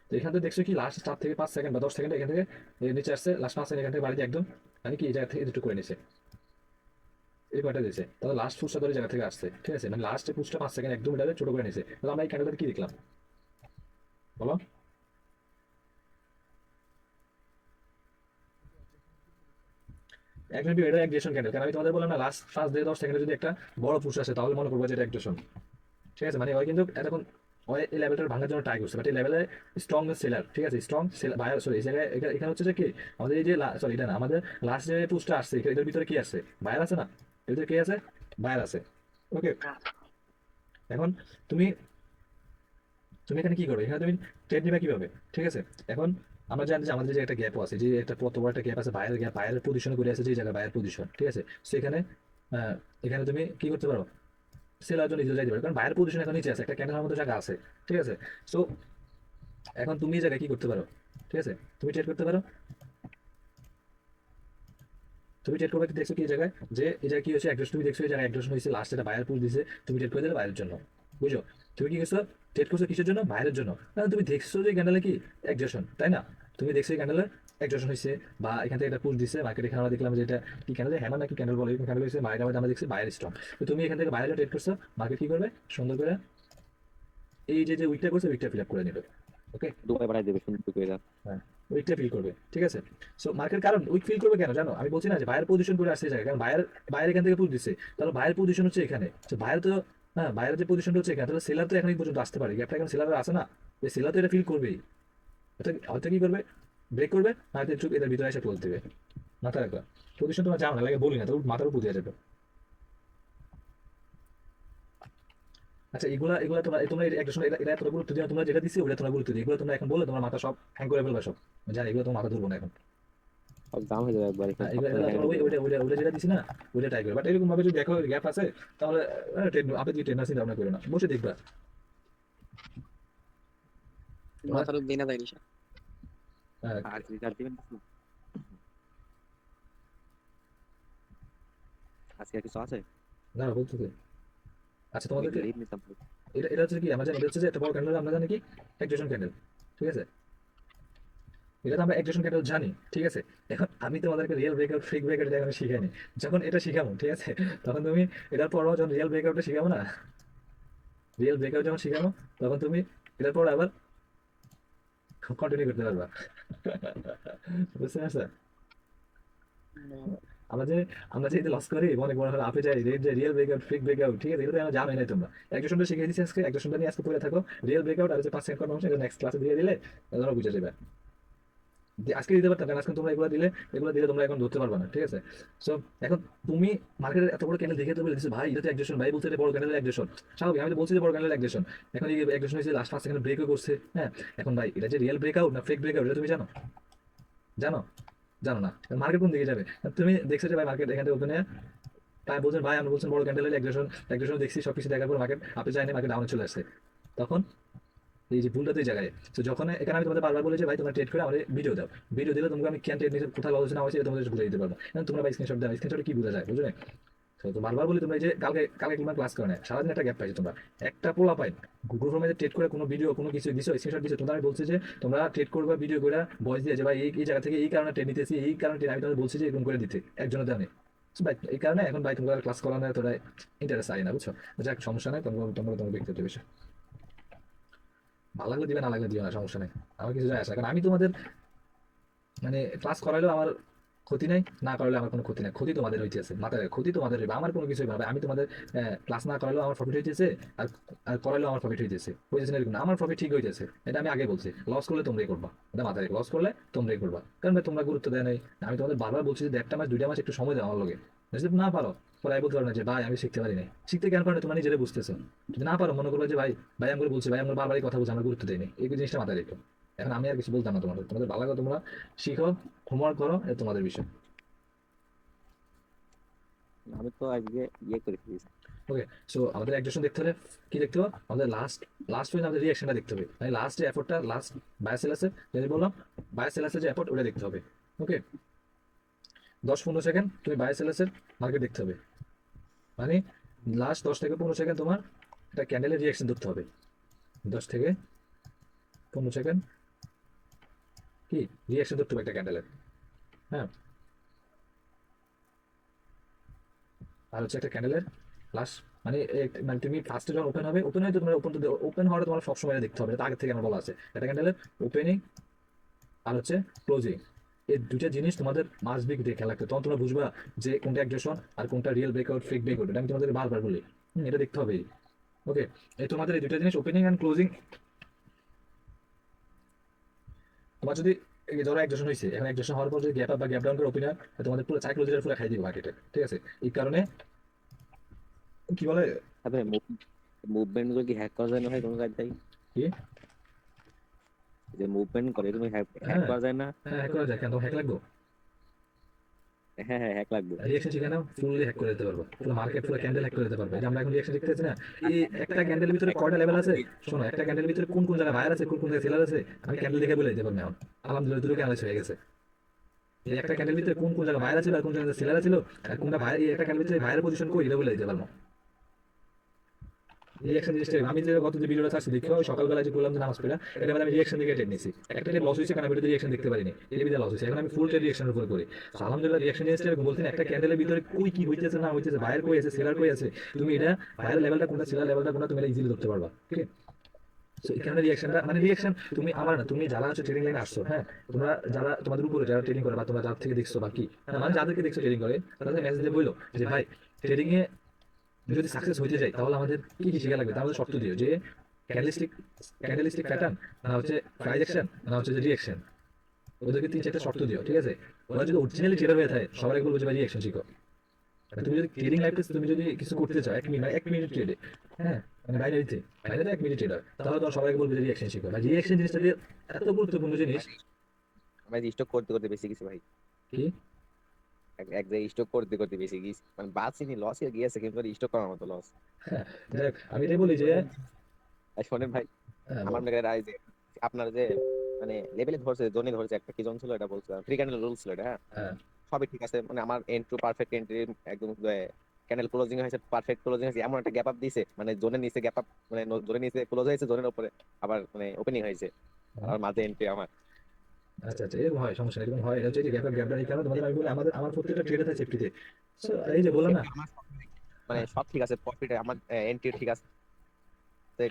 তো এখান থেকে দেখছো কি লাস্ট 4 থেকে 5 সেকেন্ড বা 10 সেকেন্ড এখান থেকে নিচে আসছে, লাস্ট 5 সেকেন্ড এখান থেকে বাড়িতে একদম, মানে কি এই জায়গা থেকে এদিকে করে নিছে, এরকম একটা দিয়েছে, তাহলে লাস্ট পুশটা ধরে জায়গা থেকে আসছে, ঠিক আছে, মানে লাস্ট পুশটা 5 সেকেন্ড একদম এটা ছোট করে নিছে, তাহলে আমরা এই ক্যান্ডেলটা কি দেখলাম বলো, এক মিনিট এটা অ্যাগ্রেশন ক্যান্ডেল, কারণ আমি তোমাদের বললাম না লাস্ট 5 থেকে 10 সেকেন্ডে যদি একটা বড় পুশ আসে তাহলে মনে করবো যে এটা অ্যাগ্রেশন, ঠিক আছে, মানে ওই কিন্তু এতক্ষণ ওই এই লেভেলটা ভাঙার জন্য ট্রাই করছে, বাট এই লেভেলে স্ট্রং সেলার, ঠিক আছে, স্ট্রং বায়ার, সরি এই জায়গায় এখানে হচ্ছে যে কি আমাদের এই যে সরি এটা না, আমাদের লাস্ট যে পুশটা আসছে এটার ভিতরে কি আছে, বায়ার আছে না, এর ভিতরে কি আছে, বায়ার আছে, ওকে। এখন তুমি তুমি এখানে কি করবে, এখানে তুমি ট্রেড নিবে কিভাবে, ঠিক আছে, এখন আমরা জানি যে আমাদের যে একটা গ্যাপ আছে, যে একটা কত বড় একটা গ্যাপ আছে, বাইরের গ্যাপ, বাইরের পজিশন করে আছে, যে জায়গায় বাইরের পজিশন, ঠিক আছে। সেখানে এখানে তুমি কি করতে পারো, সেলার জন্য নিচে যাইতে পারো, কারণ বাইরের পজিশন এখন নিচে আছে, একটা ক্যান্ডেলের মতো জায়গা আছে, ঠিক আছে। সো এখন তুমি এই জায়গায় কি করতে পারো, ঠিক আছে, তুমি ট্রেড করতে পারো। তুমি ট্রেড করবে, দেখছো কি এই জায়গায়, যে এই জায়গায় কি হচ্ছে, একজন তুমি দেখছো এই জায়গায় একজন হয়েছে, লাস্ট এটা বাইরের পুল দিছে, তুমি ট্রেড করে দিলে বাইরের জন্য, বুঝো। তুমি কি করছো, ট্রেড করছো কিসের জন্য, বাইরের জন্য, কারণ তুমি দেখছো যে ক্যান্ডেলে কি একজেশন, তাই না। তুমি দেখছো এই ক্যান্ডেলে একজেশন হয়েছে, বা এখান থেকে একটা পুল দিছে মার্কেট, এখানে আমরা দেখলাম যে এটা কি ক্যান্ডেল, হ্যামার নাকি ক্যান্ডেল বলে, ক্যান্ডেল হয়েছে বাইরে, আমরা দেখছি বাইরের স্ট্রং। তো তুমি এখান থেকে বাইরে ট্রেড করছো, মার্কেট কি করবে, সুন্দর করে এই যে যে উইকটা করছে উইকটা ফিল আপ করে নেবে, ওকে। দুবাই বাড়াই দেবে সুন্দর করে। উইকটা ফিল করবে, ঠিক আছে। সো মার্কেট কারণ উইক ফিল করবে কেন জানো, আমি বলছি না যে বাইরের পজিশন করে আসছে এই জায়গায়, কারণ বাইরে এখান থেকে পুল দিচ্ছে, তাহলে বাইরের পজিশন হচ্ছে এখানে, তো বাইরে তো, হ্যাঁ বাইরের যে পজিশনটা হচ্ছে এখানে, তাহলে সেলার তো এখন এই পর্যন্ত আসতে পারে, গ্যাপটা এখন সেলার আসে না, এই সেলার তো এটা ফিল করবেই। এটা হয়তো কি করবে, ব্রেক করবে, হয়তো একটু এটার ভিতরে এসে তুলতে দেবে, মাথা রাখবা। পজিশন তোমার জানো না, লাগে বলি না, তো মাথার উপর দিয়ে যাবে। আচ্ছা এগুলা এগুলা তোমরা তোমরা একটা সময় এটা এতটা গুরুত্ব দিও না, তোমরা যেটা দিচ্ছি ওটা তোমরা গুরুত্ব দিও, এগুলো তোমরা এখন বলে তোমার মাথা সব হ্যাং করে ফেলবে সব, জানি এগুলো তোমার মাথা ধরবো না এখন। সব দাম হয়ে যাবে একবার। এগুলো এগুলো তোমরা ওইটা যেটা দিছি না, ওইটা ট্রাই করবে, বাট এরকম ভাবে যদি দেখো গ্যাপ আছে, তাহলে আপনি যদি ট্রেনার চিন্তা ভাবনা করো না, বসে দেখবা। মাথার উপর দিনা দেয়নি আহ, আর রিজাল্ট দিবেন আজকে আর কিছু আছে? না বলতেছে। আচ্ছা তোমাদেরকে লিভ নিতাম। এটা হচ্ছে কি, আমরা জানি এটা হচ্ছে যে একটা বড় ক্যান্ডেল, আমরা জানি কি একজেশন ক্যান্ডেল, ঠিক আছে। এটা তো আমরা একজেশন ক্যান্ডেল জানি, ঠিক আছে। এখন আমি তোমাদেরকে রিয়েল ব্রেকআউট ফেক ব্রেকআউট এটা আমি শিখাইনি, যখন এটা শিখাবো, ঠিক আছে, তখন তুমি এটার পর যখন রিয়েল ব্রেকআউটটা শিখাবো না, রিয়েল ব্রেকআউট যখন শিখাবো, তখন তুমি এটার পর আবার কন্টিনিউ করতে পারবা, বুঝতে পারছো। আমরা যে আমরা যে লস করি অনেক বড় হলে আপে যাই, যে রিয়েল ব্রেকআউট ফেক ব্রেকআউট, ঠিক আছে, এটা তো আমরা জানোই না তোমরা। একজনটা শিখিয়ে দিচ্ছি আজকে, একজনটা নিয়ে আজকে পড়ে থাকো, রিয়েল ব্রেকআউট আর যে 5 সেকেন্ড কনফার্মেশন, এটা নেক্সট ক্লাসে দিয়ে দিলে তোমরা বুঝে যাবে। আজকে দিতে পারতাম, কারণ আজকে তোমরা এগুলো দিলে তোমরা এখন ধরতে পারবে না, ঠিক আছে। সো এখন তুমি মার্কেটের এত বড় ক্যান্ডেল দেখে তো বলে দিচ্ছ ভাই এটা তো একজেশন, ভাই বলছে এটা বড় ক্যান্ডেল একজেশন, স্বাভাবিক, আমি তো বলছি যে বড় ক্যান্ডেল একজেশন। এখন এই একজেশন হয়েছে লাস্ট 5 সেকেন্ড ব্রেকও করছে, হ্যাঁ। এখন ভাই এটা যে রিয়েল ব্রেকআউট না ফেক ব্রেকআউট, এটা তুমি জানো, জানো, জানো না, মার্কেট কোন দিকে যাবে। তুমি দেখছো যে ভাই মার্কেট এখান থেকে ওপেনে, তাই বলছেন ভাই আমরা বলছেন বড় ক্যান্ডেল একজেশন দেখছি, সবকিছু দেখার পর মার্কেট আপনি যায়নি, মার্কেট ডাউনে চলে আসছে, তখন এই যে ভুলটা দুই জায়গায়। তো যখন এখানে আমি তোমাদের বারবার বলি যে ভাই তোমরা ট্রেড করে আমাদের ভিডিও দাও, ভিডিও দিলে তোমাকে আমি কেন ট্রেড নিয়ে কোথায় লস না হয়েছে এটা তোমাদের বুঝে দিতে পারবো, কারণ তোমরা ভাই স্ক্রিনশট দাও, স্ক্রিনশটে কি বোঝা যায়, বুঝলে। তো বারবার বলি তোমরা এই যে কালকে কালকে কিংবা ক্লাস করে না, সারাদিন একটা গ্যাপ পাইছো তোমরা, একটা পোলা পাই গুগল ফর্মে ট্রেড করে কোনো ভিডিও কোনো কিছু দিছো, স্ক্রিনশট দিছো, তোমরা আমি বলছি যে তোমরা ট্রেড করবে ভিডিও করে ভয়েস দিয়ে যে ভাই এই জায়গা থেকে এই কারণে ট্রেড নিতেছি, এই কারণে আমি তোমাদের বলছি যে এরকম করে দিতে একজনের দামে। ভাই এই কারণে এখন ভাই তোমরা ক্লাস করানো তোরা ইন্টারেস্ট আই না, বুঝছো। যাক সমস্যা নাই, তোমরা তোমরা তোমার ব্যক্তিগত বিষয়, ভালো লাগলে দিবে, না লাগলে দিও না, সমস্যা নেই, আমার কিছু যায় আসে না। কারণ আমি তোমাদের মানে ক্লাস করাইলেও আমার ক্ষতি নাই, না করাইলে আমার কোনো ক্ষতি নাই, ক্ষতি তোমাদের হইতেছে, মাথায় রাখো, ক্ষতি তোমাদের হইবে, আমার কোনো কিছুই ভাবে আমি তোমাদের ক্লাস না করাইলেও আমার প্রফিট হইতেছে, আর আর করাইলেও আমার প্রফিট হইতেছে, হইতেছে না এরকম না, আমার প্রফিট ঠিক হইতেছে, এটা আমি আগে বলছি। লস করলে তোমরাই করবা, এটা মাথায় রেখো, লস করলে তোমরাই করবা, কারণ ভাই তোমরা গুরুত্ব দেয় নাই। আমি তোমাদের বারবার বলছি যে 1টা মাস 2টা মাস একটু সময় দাও আমার লগে, যদি না পারো পরে বলতে পারো না যে ভাই আমি শিখতে পারি নাই, শিখতে কেন পারো না তোমরা নিজেরা বুঝতেছো। যদি না পারো মনে করো যে ভাই ভাই আমি বলছি, ভাই আমরা বারবারই কথা বলছি, আমরা গুরুত্ব দেয়নি, এই জিনিসটা মাথায় রেখো। এখন আমি আর কিছু বলতাম না, তোমাদের তোমাদের ভালো লাগে তোমরা শিখো, হোমওয়ার্ক করো, এটা তোমাদের বিষয়। আমি তো আজকে ইয়ে করে ফেলেছি। ওকে, সো আমাদের একজন দেখতে হলে কি দেখতে হবে, আমাদের লাস্ট পর্যন্ত আমাদের রিঅ্যাকশনটা দেখতে হবে, মানে লাস্ট যে এফোর্টটা, লাস্ট বায়োসেলাসের যেটা বললাম, বায়োসেলাসের যে এফোর্ট ওটা দেখতে হবে। ওকে, 10-15 সেকেন্ড তুমি বায়োসেলাসের মার্কেট দেখতে হবে, মানে লাস্ট 10 থেকে 15 সেকেন্ড তোমার একটা ক্যান্ডেলের রিঅ্যাকশন ধরতে হবে, 10 থেকে 15 সেকেন্ড কি রিঅ্যাকশন ধরতে হবে একটা ক্যান্ডেলের, হ্যাঁ। আর হচ্ছে একটা ক্যান্ডেলের লাস্ট মানে মানে তুমি ফার্স্টে যখন ওপেন হবে, ওপেন হয়তো তোমার ওপেন হওয়াটা তোমার সবসময় দেখতে হবে, এটা আগে থেকে আমার বলা আছে। একটা ক্যান্ডেলের ওপেনিং আর হচ্ছে ক্লোজিং, এই দুটো জিনিস তোমাদের মাস্ট বি দেখে লাগবে, তখন তোমরা বুঝবা যে কোনটা একজেশন আর কোনটা রিয়েল ব্রেকআউট ফেক ব্রেকআউট, এটা আমি তোমাদের বারবার বলি, এটা দেখতে হবে। ওকে, এই তোমাদের এই দুটো জিনিস ওপেনিং অ্যান্ড ক্লোজিং, তোমার যদি এই ধরো একজেশন হয়েছে, এখন একজেশন হওয়ার পর যদি গ্যাপ আপ বা গ্যাপ ডাউন করে ওপেনার, তোমাদের পুরো চাই ক্লোজার পুরো খাই দিবে মার্কেটে, ঠিক আছে। এই কারণে কি বলে তারপরে মুভমেন্ট গুলো কি হ্যাক করা যায় না হয় কোনো কাজ তাই? কি যে মুভমেন্ট করে তুমি হ্যাক হ্যাঁ। করা যায় না? হ্যাঁ হ্যাক করা যায়, কেন হ্যাক লাগবে? হ্যাঁ হ্যাঁ হ্যাক লাগবে। রিঅ্যাকশন শিখে নাও, ফুললি হ্যাক করে দিতে পারবো, পুরো মার্কেট পুরো ক্যান্ডেল হ্যাক করে দিতে পারবে। এই যে আমরা এখন রিঅ্যাকশন দেখতেছি না, এই একটা ক্যান্ডেলের ভিতরে কয়টা লেভেল আছে শোনো, একটা ক্যান্ডেলের ভিতরে কোন কোন জায়গায় বায়ার আছে, কোন কোন জায়গায় সেলার আছে, আমি ক্যান্ডেল দেখে বলে দিতে পারবো এখন। আলহামদুলিল্লাহ দুটো ক্যান্ডেল হয়ে গেছে। এই একটা ক্যান্ডেলের ভিতরে কোন কোন জায়গায় বায়ার ছিল আর কোন জায়গায় সেলার ছিল, আর কোনটা ভাইয়ের, এই একটা ক্যান্ডেলের ভিতরে ভাইয়ের পজিশন কই এটা বলে দিতে পারবো। রিঅ্যাকশন জিনিসটা আমি যে গত যে ভিডিওটা চাচ্ছি দেখো, সকালবেলা যে করলাম যে নামাজ পড়া, এটা মানে আমি রিঅ্যাকশন দেখে ট্রেড নিছি। একটা ট্রেড লস হয়েছে কারণ আমি রিঅ্যাকশন দেখতে পারিনি, এই ভিডিও লস হয়েছে। এখন আমি ফুল ট্রেড রিঅ্যাকশনের উপর করি। তো আলহামদুলিল্লাহ রিঅ্যাকশন জিনিসটা বলতেন একটা ক্যান্ডেলের ভিতরে কই কি হইতেছে না হইতেছে, বায়ার কই আছে সেলার কই আছে, তুমি এটা বায়ার লেভেলটা কোনটা সেলার লেভেলটা কোনটা তুমি এটা ইজিলি ধরতে পারবা। ঠিক আছে? So, এখানে রিঅ্যাকশনটা মানে রিঅ্যাকশন তুমি আমার না, তুমি যারা হচ্ছে ট্রেডিং লাইনে আসছো, হ্যাঁ তোমরা যারা তোমাদের উপরে যারা ট্রেডিং করে বা তোমরা যার থেকে দেখছো বা কি, হ্যাঁ, মানে যাদেরকে দেখছো ট্রেডিং করে তাদের মেসেজ দিয়ে বললো যে ভাই ট্রেডিং এ যদি সাকসেস হইতে যাই তাহলে আমাদের কি কি শেখা লাগবে, তাহলে শর্ত দিও যে ক্যান্ডেলিস্টিক প্যাটার্ন, না হচ্ছে প্রাইস অ্যাকশন, না হচ্ছে যে রিঅ্যাকশন, ওদেরকে 3-4টা শর্ত দিও। ঠিক আছে? ওরা যদি অরিজিনালি ট্রেডার হয়ে থাকে সবাই বলবো যে ভাই রিঅ্যাকশন শিখো। আর তুমি যদি ট্রেডিং লাইফে তুমি যদি কিছু করতে চাও 1 মিনিট ট্রেডে, হ্যাঁ মানে বাইনারিতে 1 মিনিট ট্রেডার, তাহলে তোমার সবাইকে বলবে যে রিঅ্যাকশন শিখো। ভাই রিঅ্যাকশন জিনিসটা যে এত গুরুত্বপূর্ণ জিনিস। আমি স্টক করতে করতে বেশি কিছু ভাই, কি এক জায়গায় স্টক করতে করতে বেশি গিয়েছি, মানে বাঁচিনি, লস হয়ে গিয়েছে কিন্তু স্টক করার মতো লস। যাই হোক, আমি এটাই বলি যে আর শোনেন ভাই, হ্যাঁ, আমার বল। মনে হয় যে আপনার যে মানে লেভেলে ধরছে, জোনে ধরছে, একটা কি জোন ছিল এটা বলছিলাম, ফ্রি ক্যান্ডেল রুল ছিল এটা, হ্যাঁ হ্যাঁ সবই ঠিক আছে, মানে আমার এন্ট্রি পারফেক্ট এন্ট্রি একদম, ক্যান্ডেল ক্লোজিং হয়েছে পারফেক্ট ক্লোজিং হয়েছে, এমন একটা গ্যাপ আপ দিয়েছে, মানে জোনের নিচে গ্যাপ আপ, মানে জোনের নিচে ক্লোজ হয়েছে, জোনের উপরে আবার মানে ওপেনিং হয়েছে, আর মাঝে এন্ট্রি আমার। আচ্ছা আচ্ছা, এরকম হয়, সমস্যা নেই, এরকম হয়। এটা হচ্ছে যে গ্যাপটা এই কারণে তোমাদের আমি বলি আমার প্রত্যেকটা ট্রেডে থাকে সেফটিতে। এই যে বললাম না, মানে সব ঠিক আছে, প্রফিট আমার এন্ট্রি ঠিক আছে,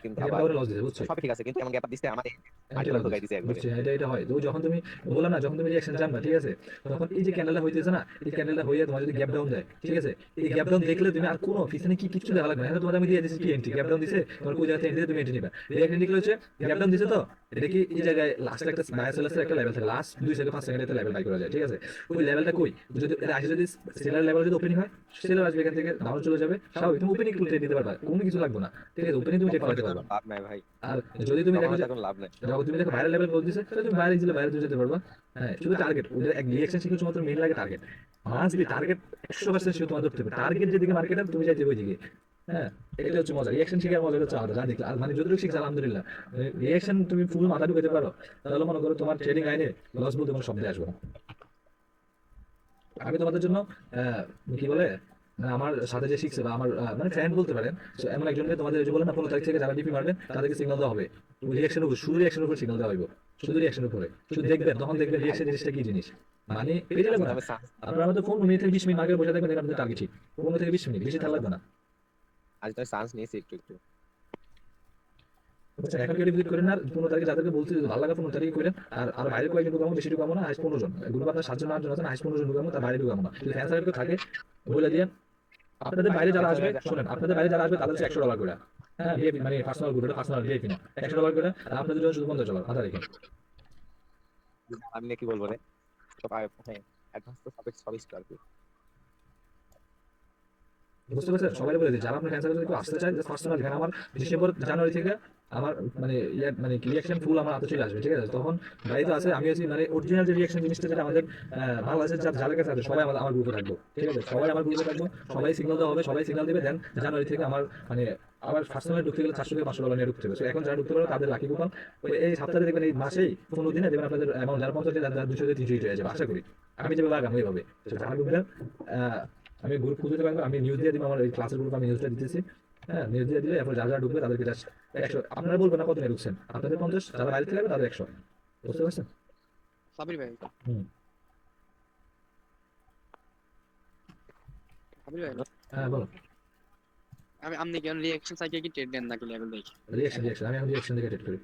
কিন্তু গ্যাপটা আবার করে লস দিতে, বুঝছো? সবই ঠিক আছে, কিন্তু এমন গ্যাপ আপ দিচ্ছে আমার এটা মাল্টিপল ঢুকাই দিছে একবারে। বুঝছি, এটা হয়। তো যখন তুমি বললাম না, যখন তুমি রিঅ্যাকশন জানবা, ঠিক আছে, তখন এই যে ক্যান্ডেলটা হইতেছে না, এই ক্যান্ডেলটা হইয়া তোমার যদি গ্যাপ ডাউন দেয়, ঠিক আছে, এই গ্যাপ ডাউন দেখলে তুমি আর কোনো পিছনে কি কিছু দেখা লাগবে না। এখন তোমার আমি দিয়ে দিচ্ছি কি এন্ট্রি, গ্যাপ ডাউন দিছে, তোমার কোন জায়গাতে এন্ট্রি তুমি এন্ট্রি নিবা। রিঅ্যাকশন নিকলে হচ্ছে গ্যাপ ডাউন দিছে, তো এটা কি এই জায়গায় লাস্ট একটা বায়ার সেলার একটা লেভেল থাকে, লাস্ট 2 থেকে 5 সেকেন্ডে একটা লেভেল বাই করা যায়। ঠিক আছে? ওই লেভেলটা কই, যদি এটা আসে, যদি সেলার লেভেল যদি ওপেনিং হয়, সেলার আসবে এখান থেকে ডাউন চলে যাবে, স্বাভাবিক তুমি ওপেনিং ট্রেড নিতে পারবা, কোনো কিছু লাগবে না। ঠিক আছে? ওপেনিং তুমি ট্রেড করাতে পারবা। লাভ নাই ভাই, আর যদি তুমি দেখো যে এখন লাভ নাই। যখন তুমি দেখো ভাইরাল লেভেল বল দিছে, তাহলে তুমি বাইরে দিলে বাইরে যেতে পারবা। হ্যাঁ, শুধু টার্গেট, ওদের এক রিঅ্যাকশন শিখে শুধুমাত্র মেইন লাগে টার্গেট, মাস্ট বি টার্গেট 100% শিখে তোমার ধরতে হবে। টার্গেট যেদিকে মার্কেট হবে তুমি যাইতে ওই দিকে। হ্যাঁ, এটা হচ্ছে মজা, রিঅ্যাকশন শিখার মজা হচ্ছে আলাদা। যা দেখলে আর মানে যতটুকু শিখছে আলহামদুলিল্লাহ, রিঅ্যাকশন তুমি ফুল মাথা ঢুকাতে পারো, তাহলে মনে করো তোমার ট্রেডিং লাইনে লস বলতে কোনো শব্দে আসবে না। আমি তোমাদের জন্য কি বলে, আমার সাথে যে শিখছে বা আমার মানে ফ্রেন্ড বলতে পারেন, so এমন একজনকে তোমাদের ওই যে বলে না 15 তারিখ থেকে যারা ডিপি মারবেন তাদেরকে সিগন্যাল দেওয়া হবে, রিঅ্যাকশনের উপর, শুধু রিঅ্যাকশনের উপর সিগন্যাল দেওয়া হইব, শুধু রিঅ্যাকশনের উপরে, শুধু দেখবেন, তখন দেখবেন রিঅ্যাকশন জিনিসটা কি জিনিস। মানে পেটে লাগবে না, আপনার আমাদের 15 মিনিট থেকে 20 মিনিট আগে বসে দেখবেন, এটা আমাদের টার্গেট ঠিক 15 থেকে 20 মিনিট, বেশি থাকা লাগবে না। আজ তো চান্স নিয়েছি একটু একটু। আচ্ছা, এখন কেটে ভিজিট করেন, আর 15 তারিখে যাদেরকে বলছি যদি ভালো লাগে 15 তারিখে করেন। আর বাইরে কয়েকজন ঢুকাবো, বেশি ঢুকাবো না, হাইস 15 জন, গ্রুপ আপনার 7 জন 8 জন আছেন, হাইস 15 জন ঢুকাবো, তার বাইরে ঢুকাবো না। যদি ফ্যান সার্কেল থাকে বলে দিয়ে, আপনাদের বাইরে যারা আসবে শুনেন, আপনাদের বাইরে যারা আসবে তাদের হচ্ছে $100 করে, হ্যাঁ ভিআইপি মানে পার্সোনাল গ্রুপ, এটা পার্সোনাল ভিআইপি না, $100 করে। আর আপনাদের জন্য শুধু $50 আধা রেখে। আমি না কি বলবো রে, সব হ্যাঁ অ্যাডভান্স তো সবই সবই আর কি। বুঝতে পারছেন? সবাই বলে দিই যারা আপনার ক্যান্সার যদি কেউ আসতে চায়, জাস্ট পার্সোনাল এখানে আমার ডিসেম্বর জানুয়ারি থেকে আমার মানে মানে রিঅ্যাকশন ফুল আমার হাতে চলে আসবে। ঠিক আছে? তখন বাড়িতে আছে, আমি আছি, মানে অরিজিনাল যে রিঅ্যাকশন জিনিসটা যেটা আমাদের বাংলাদেশের যাদের কাছে আছে সবাই আমার গ্রুপে থাকবো। ঠিক আছে? সবাই আমার গ্রুপে থাকবো, সবাই সিগন্যাল দেওয়া হবে, সবাই সিগন্যাল দেবে, দেন জানুয়ারি থেকে আমার মানে আবার পার্সোনালি ঢুকতে গেলে $400 থেকে $500 নিয়ে ঢুকতে হবে। So এখন যারা ঢুকতে পারবে তাদের লাকি কুপন এই সপ্তাহে দেখবেন, এই মাসেই 15 দিনে দেখবেন আপনাদের অ্যামাউন্ট যারা 50 দিন, যারা 200 থেকে 300 হয়ে যাবে আশা করি। আমি যেভাবে লাগাম ওইভাবে। So যারা ঢুকবেন, আমি গ্রুপ খুলতে পারবো, আমি নিউজ দিয়ে দিব, আমার এই ক্লাসের গ্রুপ আমি নিউজটা দিতেছি। হ্যাঁ, নিউজ দিয়ে দিলে এরপর যারা যারা ঢুকবে তাদেরকে জাস্ট 100, আপনারা বলবেন না কত নিয়ে ঢুকছেন, আপনাদের 50, যারা বাইরে থেকে আসবে তাদের 100। বুঝতে পারছেন? সাবির ভাই, হুম। সাবির ভাই, হ্যাঁ বলো। আপনি কেন রিঅ্যাকশন সাইকেল কি ট্রেড দেন নাকি লেভেল দেখে? রিঅ্যাকশন আমি এখন রিঅ্যাকশন থেকে ট্রেড করি।